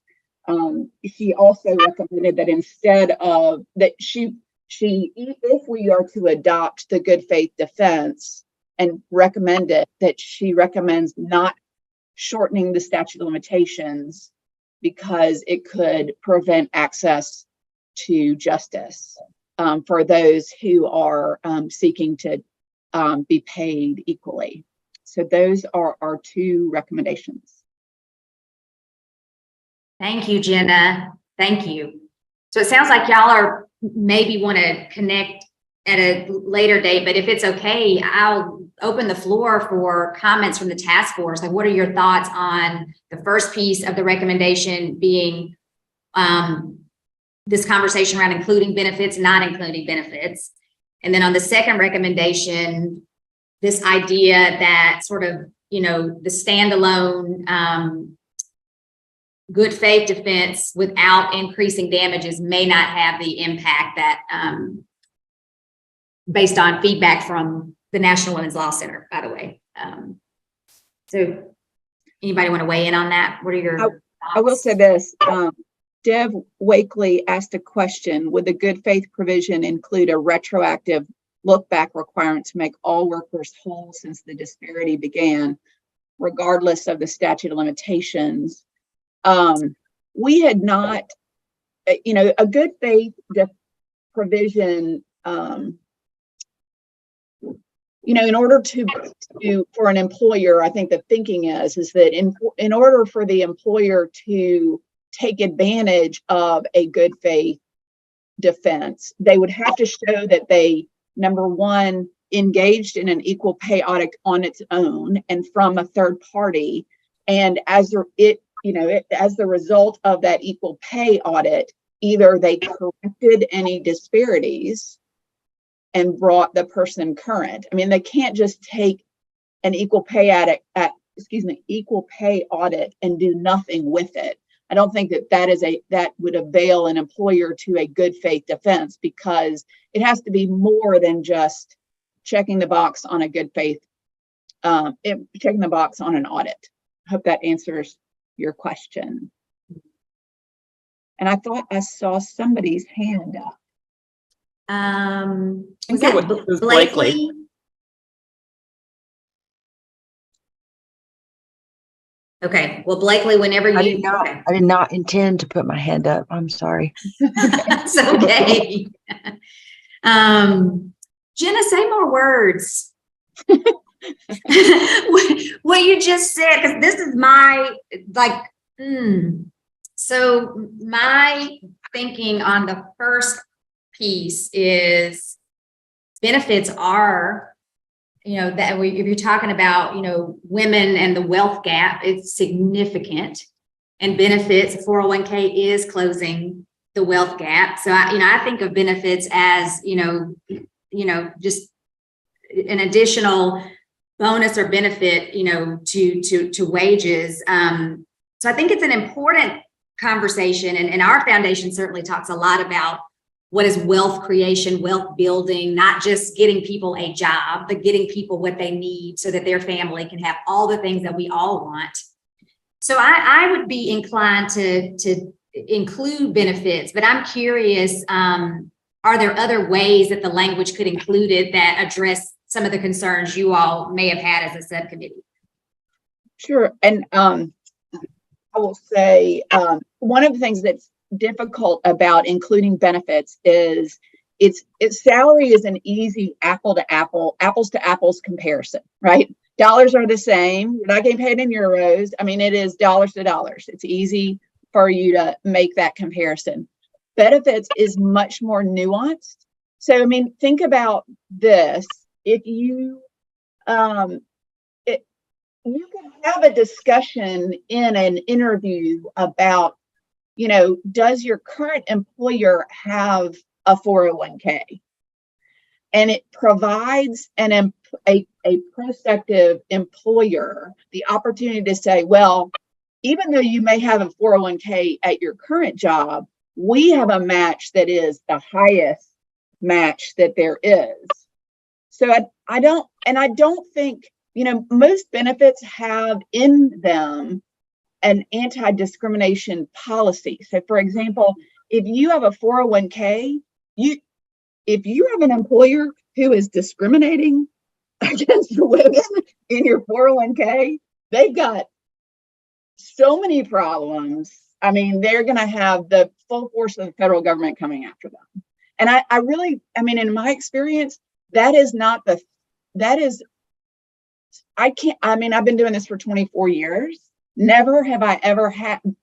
J: She also recommended that instead of that, she if we are to adopt the good faith defense and recommend it, that she recommends not shortening the statute of limitations because it could prevent access to justice for those who are seeking to be paid equally. So those are our two recommendations.
A: Thank you, Jenna. Thank you. So it sounds like y'all are maybe want to connect at a later date, but if it's okay, I'll open the floor for comments from the task force. Like, what are your thoughts on the first piece of the recommendation being this conversation around including benefits, not including benefits? And then on the second recommendation, this idea that sort of, you know, the standalone good faith defense without increasing damages may not have the impact that based on feedback from the National Women's Law Center, by the way. So anybody want to weigh in on that? What are your thoughts?
J: I will say this, Deb Wakely asked a question, would the good faith provision include a retroactive look back requirement to make all workers whole since the disparity began, regardless of the statute of limitations? We had not, you know, a good faith provision, you know, in order to for an employer, I think the thinking is that in order for the employer to take advantage of a good faith defense, they would have to show that they, number one, engaged in an equal pay audit on its own and from a third party, and as the result of that equal pay audit, either they corrected any disparities and brought the person current. I mean, they can't just take an equal pay audit and do nothing with it. I don't think that would avail an employer to a good faith defense, because it has to be more than just checking the box on a good faith, checking the box on an audit. I hope that answers your question. And I thought I saw somebody's hand up.
A: Was that Blakely? Okay, well, Blakely, whenever you...
N: I did not intend to put my hand up. I'm sorry.
A: That's okay. Jenna, say more words. What you just said, because this is my, So my thinking on the first piece is benefits are, that if you're talking about, women and the wealth gap, it's significant, and benefits, 401k is closing the wealth gap. So I think of benefits as, just an additional bonus or benefit, to wages. So I think it's an important conversation, and our foundation certainly talks a lot about what is wealth creation, wealth building, not just getting people a job, but getting people what they need so that their family can have all the things that we all want. So I would be inclined to include benefits, but I'm curious, are there other ways that the language could include it that address some of the concerns you all may have had as a subcommittee?
J: Sure. And I will say one of the things that's difficult about including benefits is its salary is an easy apples to apples comparison, right? Dollars are the same. You're not getting paid in euros. I mean, it is dollars to dollars. It's easy for you to make that comparison. Benefits is much more nuanced. So, I mean, think about this. If you you can have a discussion in an interview about, does your current employer have a 401k? And it provides a prospective employer the opportunity to say, well, even though you may have a 401k at your current job, we have a match that is the highest match that there is. So I don't think, most benefits have in them an anti-discrimination policy. So for example, if you have a 401k, if you have an employer who is discriminating against women in your 401k, they've got so many problems. I mean, they're going to have the full force of the federal government coming after them. And I really, I mean, in my experience, that is not the, that is, I can't, I mean, I've been doing this for 24 years. Never have I ever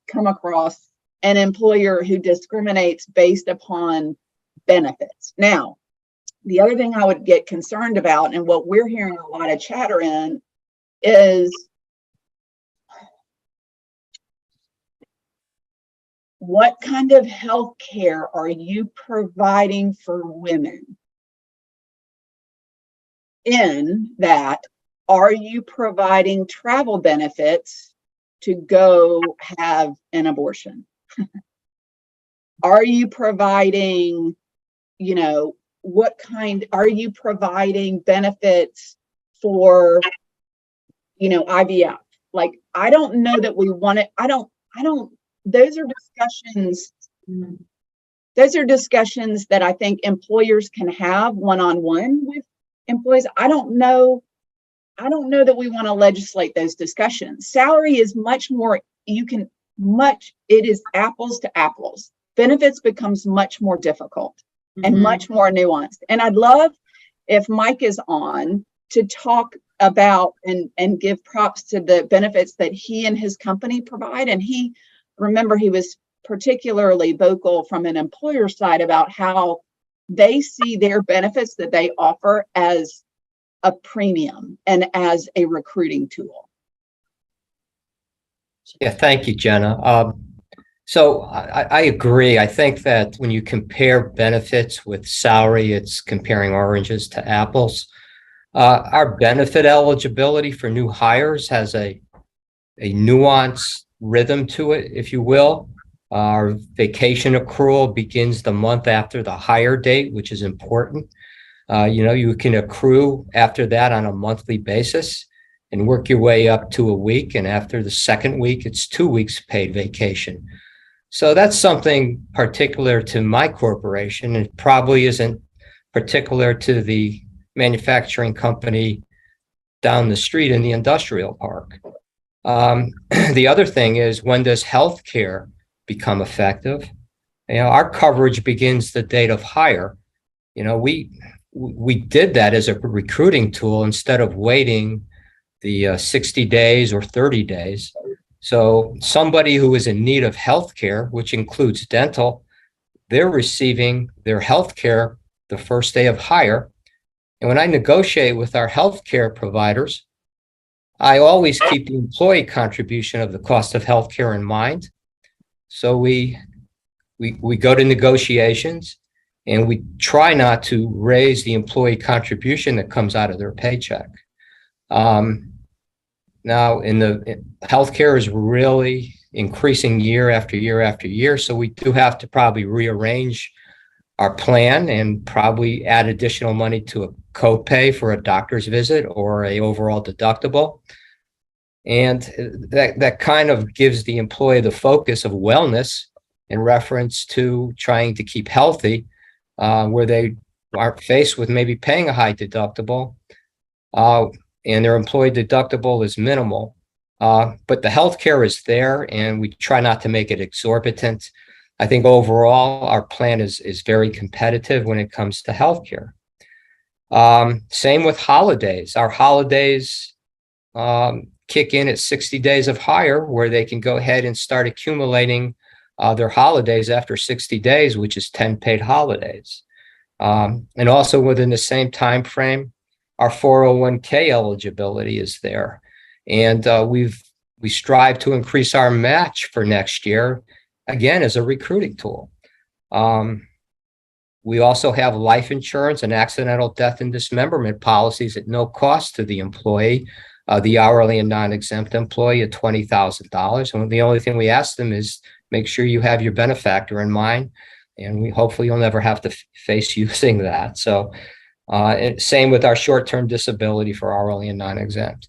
J: come across an employer who discriminates based upon benefits. Now, the other thing I would get concerned about, and what we're hearing a lot of chatter in, is what kind of health care are you providing for women? In that, are you providing travel benefits to go have an abortion? Are you providing, you know, what kind, are you providing benefits for, you know, IVF? Like, I don't know that we want it. I don't, those are discussions that I think employers can have one-on-one with employees. I don't know that we want to legislate those discussions. Salary is much more, it is apples to apples. Benefits becomes much more difficult and much more nuanced. And I'd love if Mike is on to talk about and give props to the benefits that he and his company provide. And he was particularly vocal from an employer side about how they see their benefits that they offer as a premium and as a recruiting tool.
D: Yeah, thank you, Jenna. So I agree. I think that when you compare benefits with salary, it's comparing oranges to apples. Our benefit eligibility for new hires has a nuanced rhythm to it, if you will. Our vacation accrual begins the month after the hire date, which is important. You can accrue after that on a monthly basis and work your way up to a week. And after the second week, it's 2 weeks paid vacation. So that's something particular to my corporation. It probably isn't particular to the manufacturing company down the street in the industrial park. The other thing is, when does healthcare become effective? Our coverage begins the date of hire. We did that as a recruiting tool instead of waiting the 60 days or 30 days. So somebody who is in need of healthcare, which includes dental, they're receiving their healthcare the first day of hire. And when I negotiate with our healthcare providers, I always keep the employee contribution of the cost of healthcare in mind. So we go to negotiations and we try not to raise the employee contribution that comes out of their paycheck. Now, healthcare is really increasing year after year after year. So we do have to probably rearrange our plan and probably add additional money to a copay for a doctor's visit or a overall deductible. And that kind of gives the employee the focus of wellness in reference to trying to keep healthy, where they aren't faced with maybe paying a high deductible, and their employee deductible is minimal. But the healthcare is there, and we try not to make it exorbitant. I think overall, our plan is very competitive when it comes to healthcare. Same with holidays. Our holidays kick in at 60 days of hire, where they can go ahead and start accumulating their holidays after 60 days, which is 10 paid holidays. And also within the same time frame, our 401k eligibility is there. And we strive to increase our match for next year, again, as a recruiting tool. We also have life insurance and accidental death and dismemberment policies at no cost to the employee, the hourly and non-exempt employee at $20,000. And the only thing we ask them is make sure you have your benefactor in mind, and hopefully you'll never have to face using that. So same with our short-term disability for hourly and non-exempt.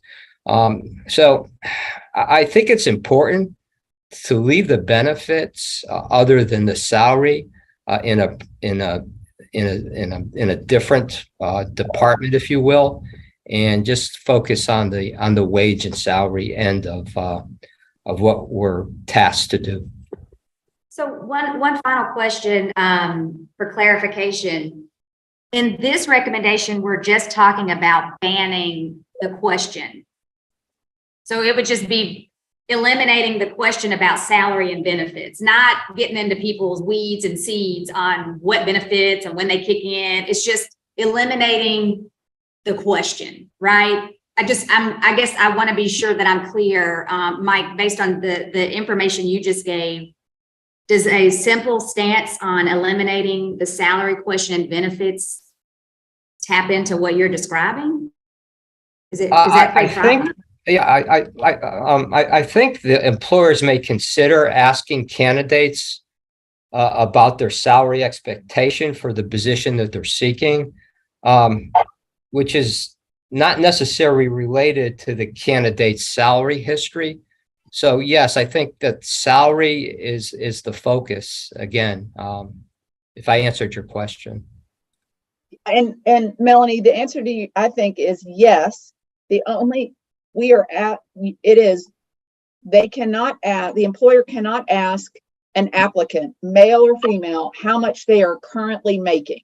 D: So I think it's important to leave the benefits other than the salary in in a different department, if you will, and just focus on the wage and salary end of what we're tasked to do.
A: So one final question for clarification. In this recommendation, we're just talking about banning the question. So it would just be eliminating the question about salary and benefits, not getting into people's weeds and seeds on what benefits and when they kick in. It's just eliminating the question, right? I guess I want to be sure that I'm clear, Mike, based on the information you just gave. Does a simple stance on eliminating the salary question and benefits tap into what you're describing? Is that
D: I think, yeah, I think the employers may consider asking candidates about their salary expectation for the position that they're seeking, which is not necessarily related to the candidate's salary history. So yes, I think that salary is the focus again, if I answered your question.
J: And Melanie, the answer to you, I think, is yes. The employer cannot ask an applicant, male or female, how much they are currently making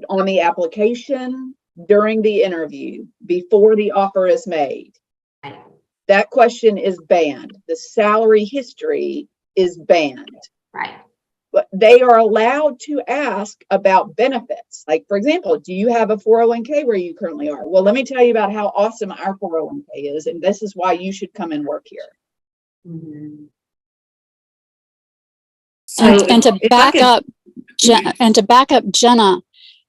J: on the application, during the interview, before the offer is made. That question is banned. The salary history is banned.
A: Right.
J: But they are allowed to ask about benefits. Like, for example, do you have a 401k where you currently are? Well, let me tell you about how awesome our 401k is, and this is why you should come and work here.
A: Mm-hmm.
L: And to back up Jenna,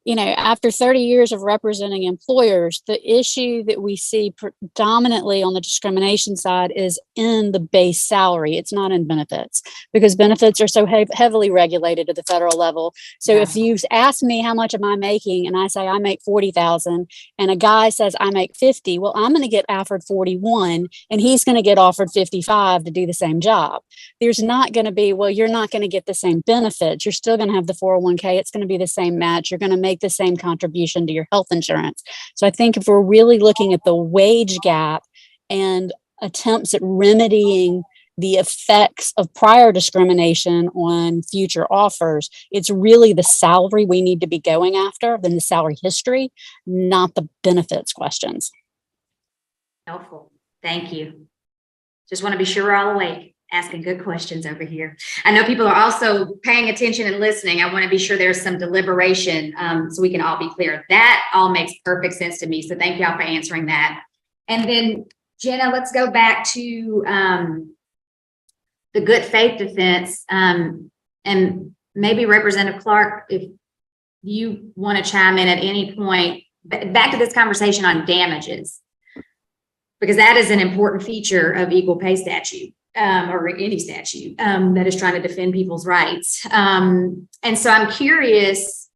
L: you know, after 30 years of representing employers, the issue that we see predominantly on the discrimination side is in the base salary. It's not in benefits, because benefits are so heavily regulated at the federal level. So if you ask me how much am I making, and I say I make 40,000, and a guy says I make 50, well, I'm going to get offered 41, and he's going to get offered 55 to do the same job. There's not going to be, well, you're not going to get the same benefits. You're still going to have the 401k. It's going to be the same match. You're going to make the same contribution to your health insurance. So I think if we're really looking at the wage gap and attempts at remedying the effects of prior discrimination on future offers, it's really the salary we need to be going after than the salary history, not the benefits questions.
A: Helpful. Thank you. Just want to be sure we're all awake, asking good questions over here. I know people are also paying attention and listening. I want to be sure there's some deliberation so we can all be clear. That all makes perfect sense to me. So thank y'all for answering that. And then Jenna, let's go back to the good faith defense. And maybe Representative Clark, if you want to chime in at any point, back to this conversation on damages, because that is an important feature of equal pay statute. Or any statute that is trying to defend people's rights. And so I'm curious,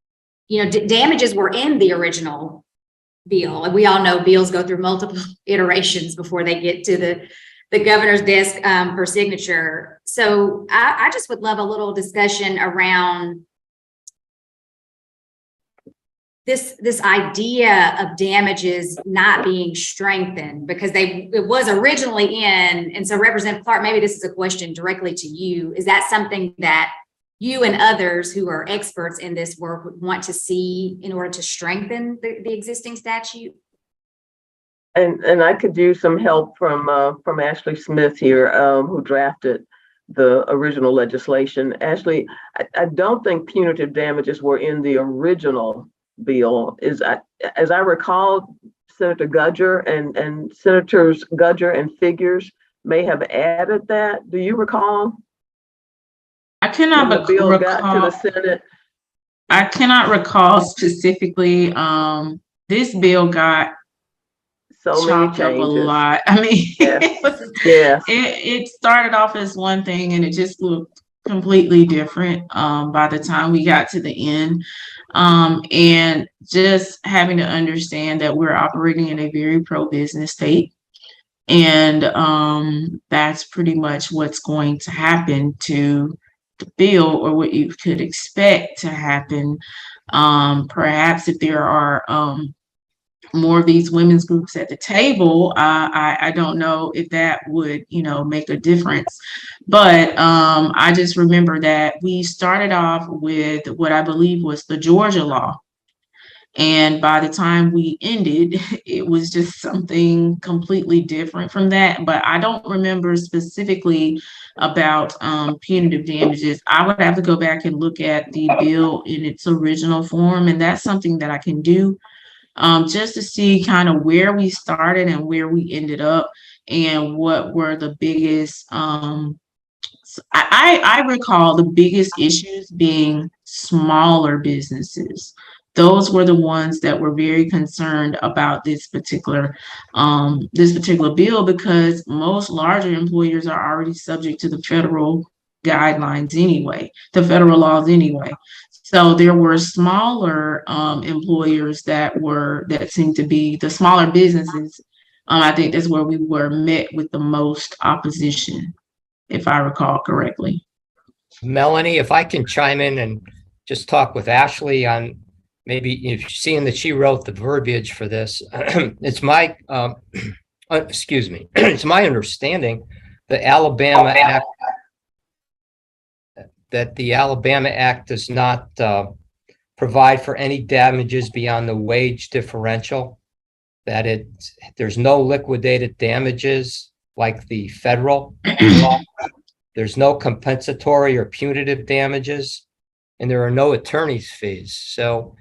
A: you know, damages were in the original bill. And we all know bills go through multiple iterations before they get to the governor's desk for signature. So I just would love a little discussion around this idea of damages not being strengthened, because it was originally in. And so Representative Clark, maybe this is a question directly to you. Is that something that you and others who are experts in this work would want to see in order to strengthen the existing statute?
G: And I could use some help from Ashley Smith here, who drafted the original legislation. Ashley, I don't think punitive damages were in the original bill. As I recall, Senator Gudger and Senators Gudger and Figures may have added that. Do you recall?
E: I cannot
G: when the bill
E: recall.
G: got to the Senate.
E: I cannot recall specifically. This bill got
G: so many changes.
E: Up a lot. I mean,
G: yes.
E: It started off as one thing and it just looked completely different by the time we got to the end. And just having to understand that we're operating in a very pro-business state. And that's pretty much what's going to happen to the bill or what you could expect to happen. Perhaps if there are more of these women's groups at the table, I don't know if that would, make a difference. But I just remember that we started off with what I believe was the Georgia law. And by the time we ended, it was just something completely different from that. But I don't remember specifically about punitive damages. I would have to go back and look at the bill in its original form. And that's something that I can do just to see kind of where we started and where we ended up and what were the biggest. I recall the biggest issues being smaller businesses. Those were the ones that were very concerned about this particular bill, because most larger employers are already subject to the federal guidelines anyway, the federal laws anyway. So there were smaller employers that seemed to be the smaller businesses. I think that's where we were met with the most opposition, if I recall correctly.
D: Melanie, if I can chime in and just talk with Ashley on maybe seeing that she wrote the verbiage for this. It's my, excuse me, it's my understanding the Alabama Act, that the Alabama Act does not provide for any damages beyond the wage differential, that there's no liquidated damages like the federal law. There's no compensatory or punitive damages, and there are no attorney's fees. So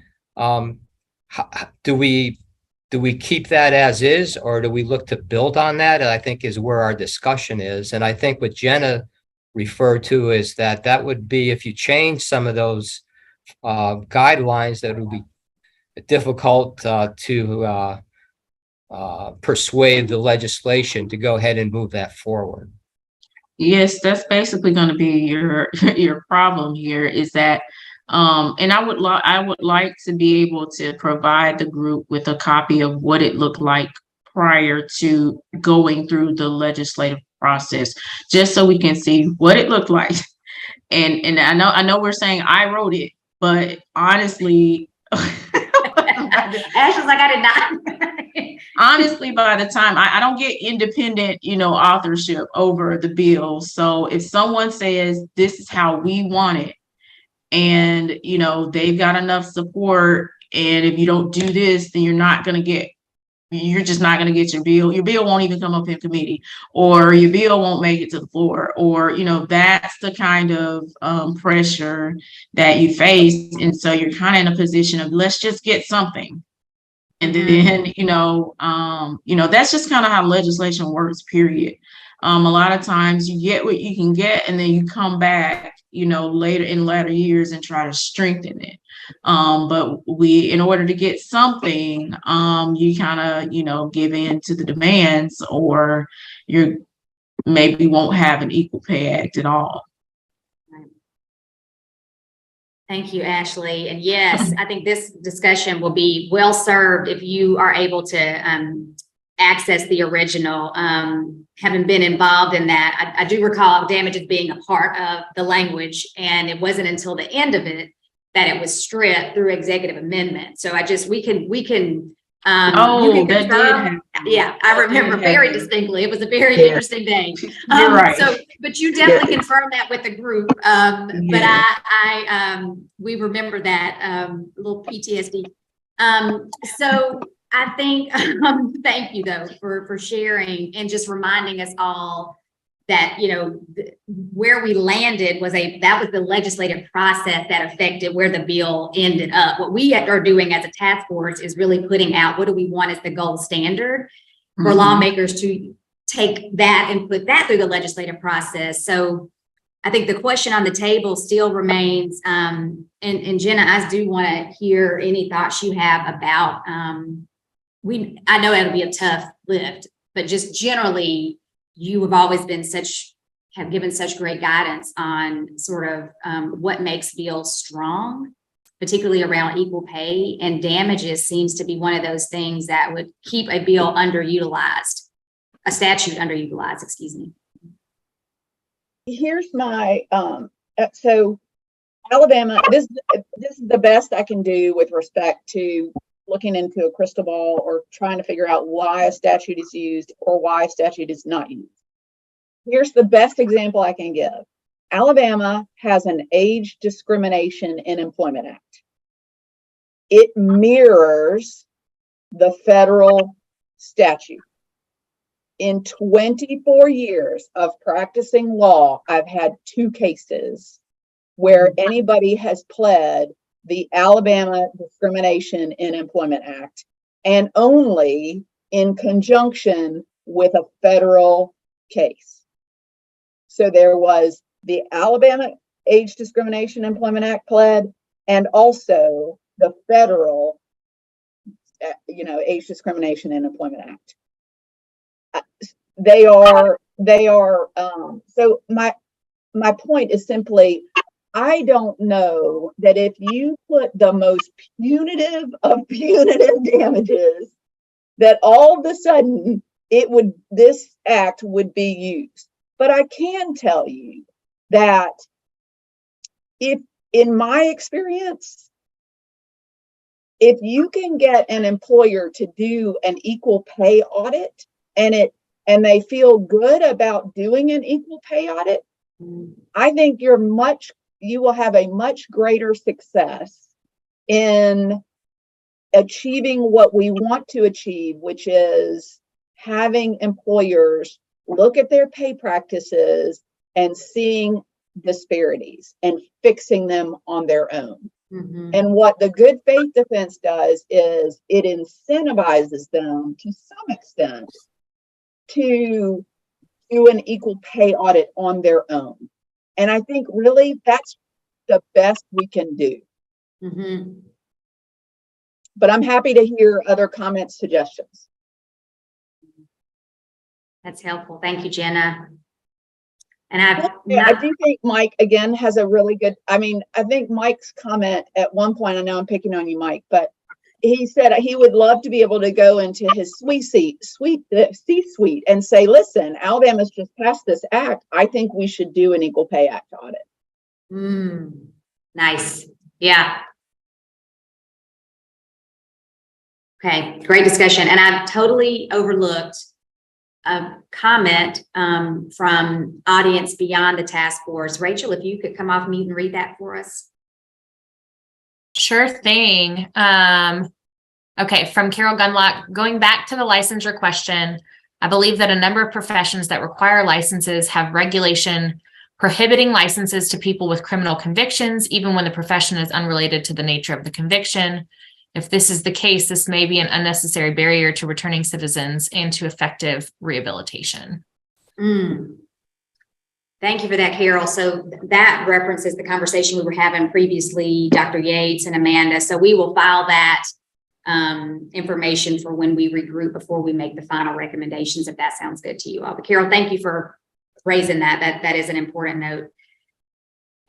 D: do we keep that as is, or do we look to build on that? And I think is where our discussion is. And I think what Jenna referred to is that would be, if you change some of those guidelines, that would be difficult to persuade the legislation to go ahead and move that forward.
E: Yes, that's basically going to be your problem here, is that and I would like to be able to provide the group with a copy of what it looked like prior to going through the legislative process, just so we can see what it looked like. And I know we're saying I wrote it, but honestly,
A: Ash was like, I did not.
E: Honestly, by the time I don't get independent, authorship over the bill. So if someone says this is how we want it, and they've got enough support, and if you don't do this, then you're just not going to get your bill. Your bill won't even come up in committee, or your bill won't make it to the floor, or that's the kind of pressure that you face. And so you're kind of in a position of, let's just get something. And then, that's just kind of how legislation works, period. A lot of times you get what you can get, and then you come back, later in later years and try to strengthen it. But in order to get something, you kind of, give in to the demands, or you maybe won't have an Equal Pay Act at all.
A: Thank you, Ashley. And yes, I think this discussion will be well served if you are able to access the original. Having been involved in that, I do recall damages being a part of the language, and it wasn't until the end of it that it was stripped through executive amendment. So we can
E: that did happen.
A: Yeah, I remember very distinctly. It was a very interesting day.
E: You're right.
A: But you definitely confirmed that with the group. But we remember that a little PTSD. So I think thank you though for sharing and just reminding us all that where we landed was the legislative process that affected where the bill ended up. What we are doing as a task force is really putting out what do we want as the gold standard for lawmakers to take that and put that through the legislative process. So I think the question on the table still remains, and Jenna, I do want to hear any thoughts you have about, I know it'll be a tough lift, but just generally, you have always been have given such great guidance on sort of what makes bills strong, particularly around equal pay, and damages seems to be one of those things that would keep a bill underutilized, a statute underutilized, excuse me.
J: Here's my so Alabama, this is the best I can do with respect to looking into a crystal ball or trying to figure out why a statute is used or why a statute is not used. Here's the best example I can give. Alabama has an Age Discrimination in Employment Act. It mirrors the federal statute. In 24 years of practicing law, I've had 2 cases where anybody has pled the Alabama Discrimination in Employment Act, and only in conjunction with a federal case. So there was the Alabama Age Discrimination Employment Act pled, and also the federal, Age Discrimination in Employment Act. They are. So my point is simply, I don't know that if you put the most punitive of punitive damages, that all of a sudden this act would be used. But I can tell you that if, in my experience, if you can get an employer to do an equal pay audit and they feel good about doing an equal pay audit, I think you will have a much greater success in achieving what we want to achieve, which is having employers look at their pay practices and seeing disparities and fixing them on their own.
A: Mm-hmm.
J: And what the good faith defense does is it incentivizes them to some extent to do an equal pay audit on their own. And I think really that's the best we can do.
A: Mm-hmm.
J: But I'm happy to hear other comments, suggestions.
A: That's helpful. Thank you, Jenna. And
J: I do think Mike, again, has a really good, I think Mike's comment at one point, I know I'm picking on you, Mike, but he said he would love to be able to go into his C-suite and say, listen, Alabama's just passed this act. I think we should do an Equal Pay Act audit.
A: Nice. Yeah. Okay, great discussion. And I've totally overlooked a comment from audience beyond the task force. Rachel, if you could come off mute and read that for us.
C: Sure thing. Okay, from Carol Gunlock, going back to the licensure question, I believe that a number of professions that require licenses have regulation prohibiting licenses to people with criminal convictions, even when the profession is unrelated to the nature of the conviction. If this is the case, this may be an unnecessary barrier to returning citizens and to effective rehabilitation.
A: Thank you for that, Carol. So that references the conversation we were having previously, Dr. Yates and Amanda. So we will file that information for when we regroup before we make the final recommendations, if that sounds good to you all. But Carol, thank you for raising that. That is an important note.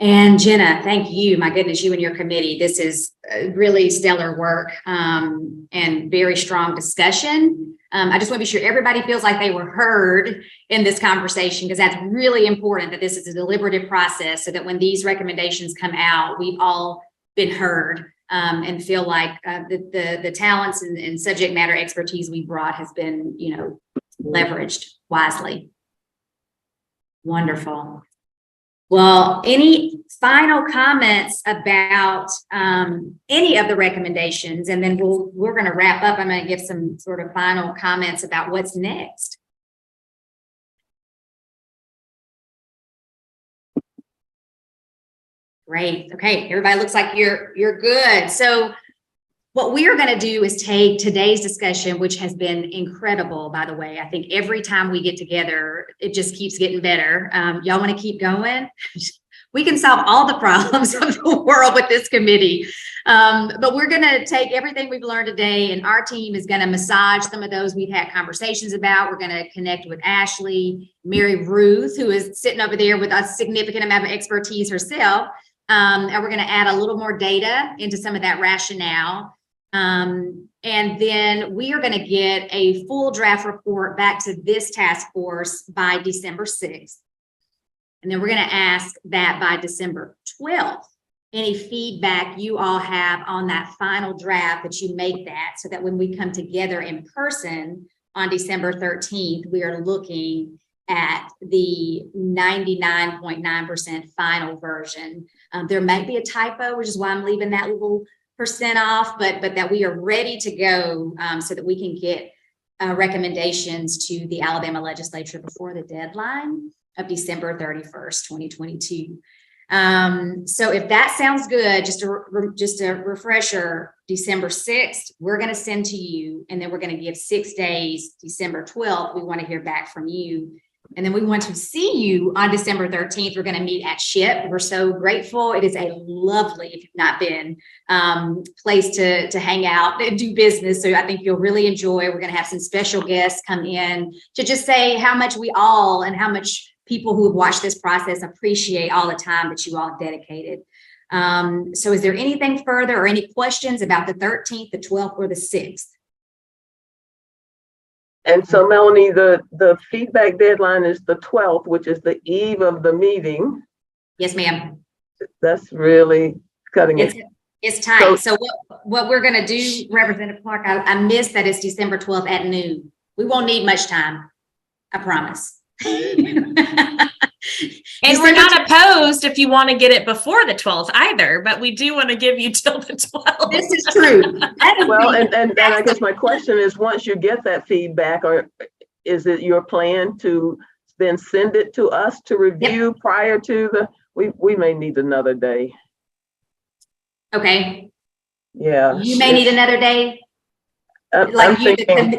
A: And Jenna, thank you. My goodness, you and your committee. This is really stellar work and very strong discussion. I just want to be sure everybody feels like they were heard in this conversation, because that's really important, that this is a deliberative process so that when these recommendations come out, we've all been heard and feel like the talents and subject matter expertise we brought has been, leveraged wisely. Wonderful. Well, any final comments about any of the recommendations? And then we're going to wrap up. I'm going to give some sort of final comments about what's next. Great. Okay, everybody looks like you're good. So what we are going to do is take today's discussion, which has been incredible, by the way. I think every time we get together, it just keeps getting better. Y'all want to keep going? We can solve all the problems of the world with this committee. But we're going to take everything we've learned today, and our team is going to massage some of those we've had conversations about. We're going to connect with Ashley, Mary Ruth, who is sitting over there with a significant amount of expertise herself. And we're going to add a little more data into some of that rationale. And then we are going to get a full draft report back to this task force by December 6th. And then we're going to ask that by December 12th, any feedback you all have on that final draft, that you make that, so that when we come together in person on December 13th, we are looking at the 99.9% final version. There might be a typo, which is why I'm leaving that little percent off, but that we are ready to go, so that we can get recommendations to the Alabama legislature before the deadline of December 31st, 2022. So if that sounds good, just a refresher, December 6th, we're going to send to you, and then we're going to give 6 days. December 12th, we want to hear back from you. And then we want to see you on December 13th. We're going to meet at SHIP. We're so grateful. It is a lovely, if you've not been, place to hang out and do business. So I think you'll really enjoy. We're going to have some special guests come in to just say how much we all, and how much people who have watched this process appreciate all the time that you all have dedicated. So is there anything further or any questions about the 13th, the 12th, or the 6th?
G: And so, Melanie, the feedback deadline is the 12th, which is the eve of the meeting.
A: Yes, ma'am.
G: That's really cutting it.
A: It's tight. So what we're going to do, Representative Clark, I missed that it's December 12th at noon. We won't need much time. I promise.
C: And we're not opposed if you want to get it before the 12th either, but we do want to give you till the 12th.
A: This is true.
G: Well, and I guess my question is, once you get that feedback, or is it your plan to then send it to us to review prior to we may need another day.
A: Okay.
G: Yeah.
A: You may need another day.
G: I'm thinking,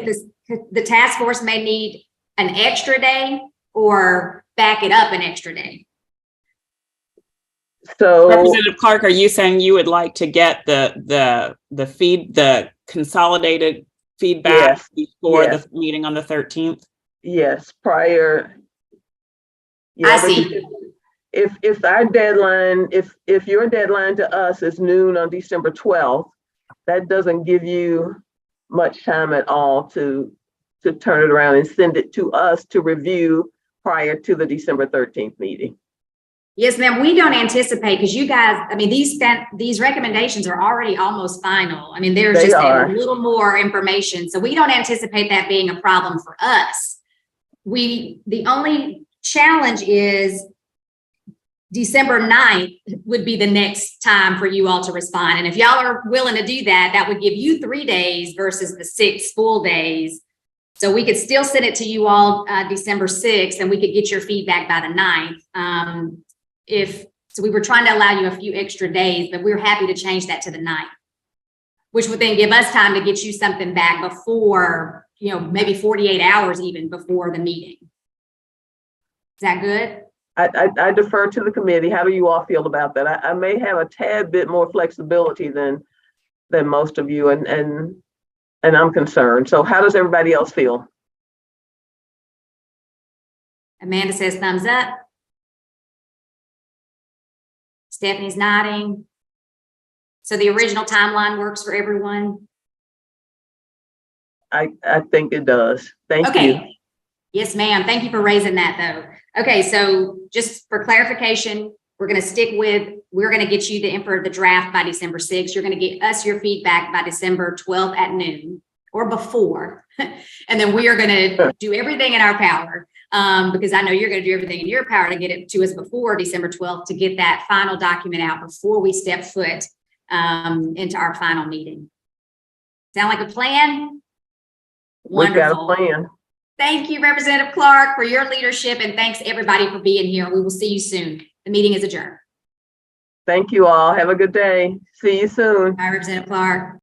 A: the task force may need an extra day, or back it up an extra day.
G: So,
M: Representative Clark, are you saying you would like to get the consolidated feedback before the meeting on the 13th?
G: Yes, prior. Yeah,
A: I see.
G: If our deadline, if your deadline to us is noon on December 12th, that doesn't give you much time at all to turn it around and send it to us to review prior to the December 13th meeting.
A: Yes, ma'am. We don't anticipate, because you guys, I mean, these recommendations are already almost final. I mean, there's just a little more information. So we don't anticipate that being a problem for us. The only challenge is December 9th would be the next time for you all to respond. And if y'all are willing to do that, that would give you 3 days versus the 6 full days. So we could still send it to you all December 6th, and we could get your feedback by the 9th. So we were trying to allow you a few extra days, but we're happy to change that to the 9th, which would then give us time to get you something back before, maybe 48 hours even before the meeting. Is that good?
G: I defer to the committee. How do you all feel about that? I may have a tad bit more flexibility than most of you, and I'm concerned. So how does everybody else feel?
A: Amanda says thumbs up. Stephanie's nodding. So the original timeline works for everyone?
G: I think it does. Thank you.
A: Yes, ma'am. Thank you for raising that, though. Okay, so just for clarification, we're going to get you the draft by December 6th. You're going to get us your feedback by December 12th at noon or before. And then we are going to do everything in our power, because I know you're going to do everything in your power to get it to us before December 12th, to get that final document out before we step foot into our final meeting. Sound like a plan?
G: We've got a plan.
A: Thank you, Representative Clark, for your leadership, and thanks everybody for being here. We will see you soon. The meeting is adjourned.
G: Thank you all. Have a good day. See you soon.
A: Bye, Representative Clark.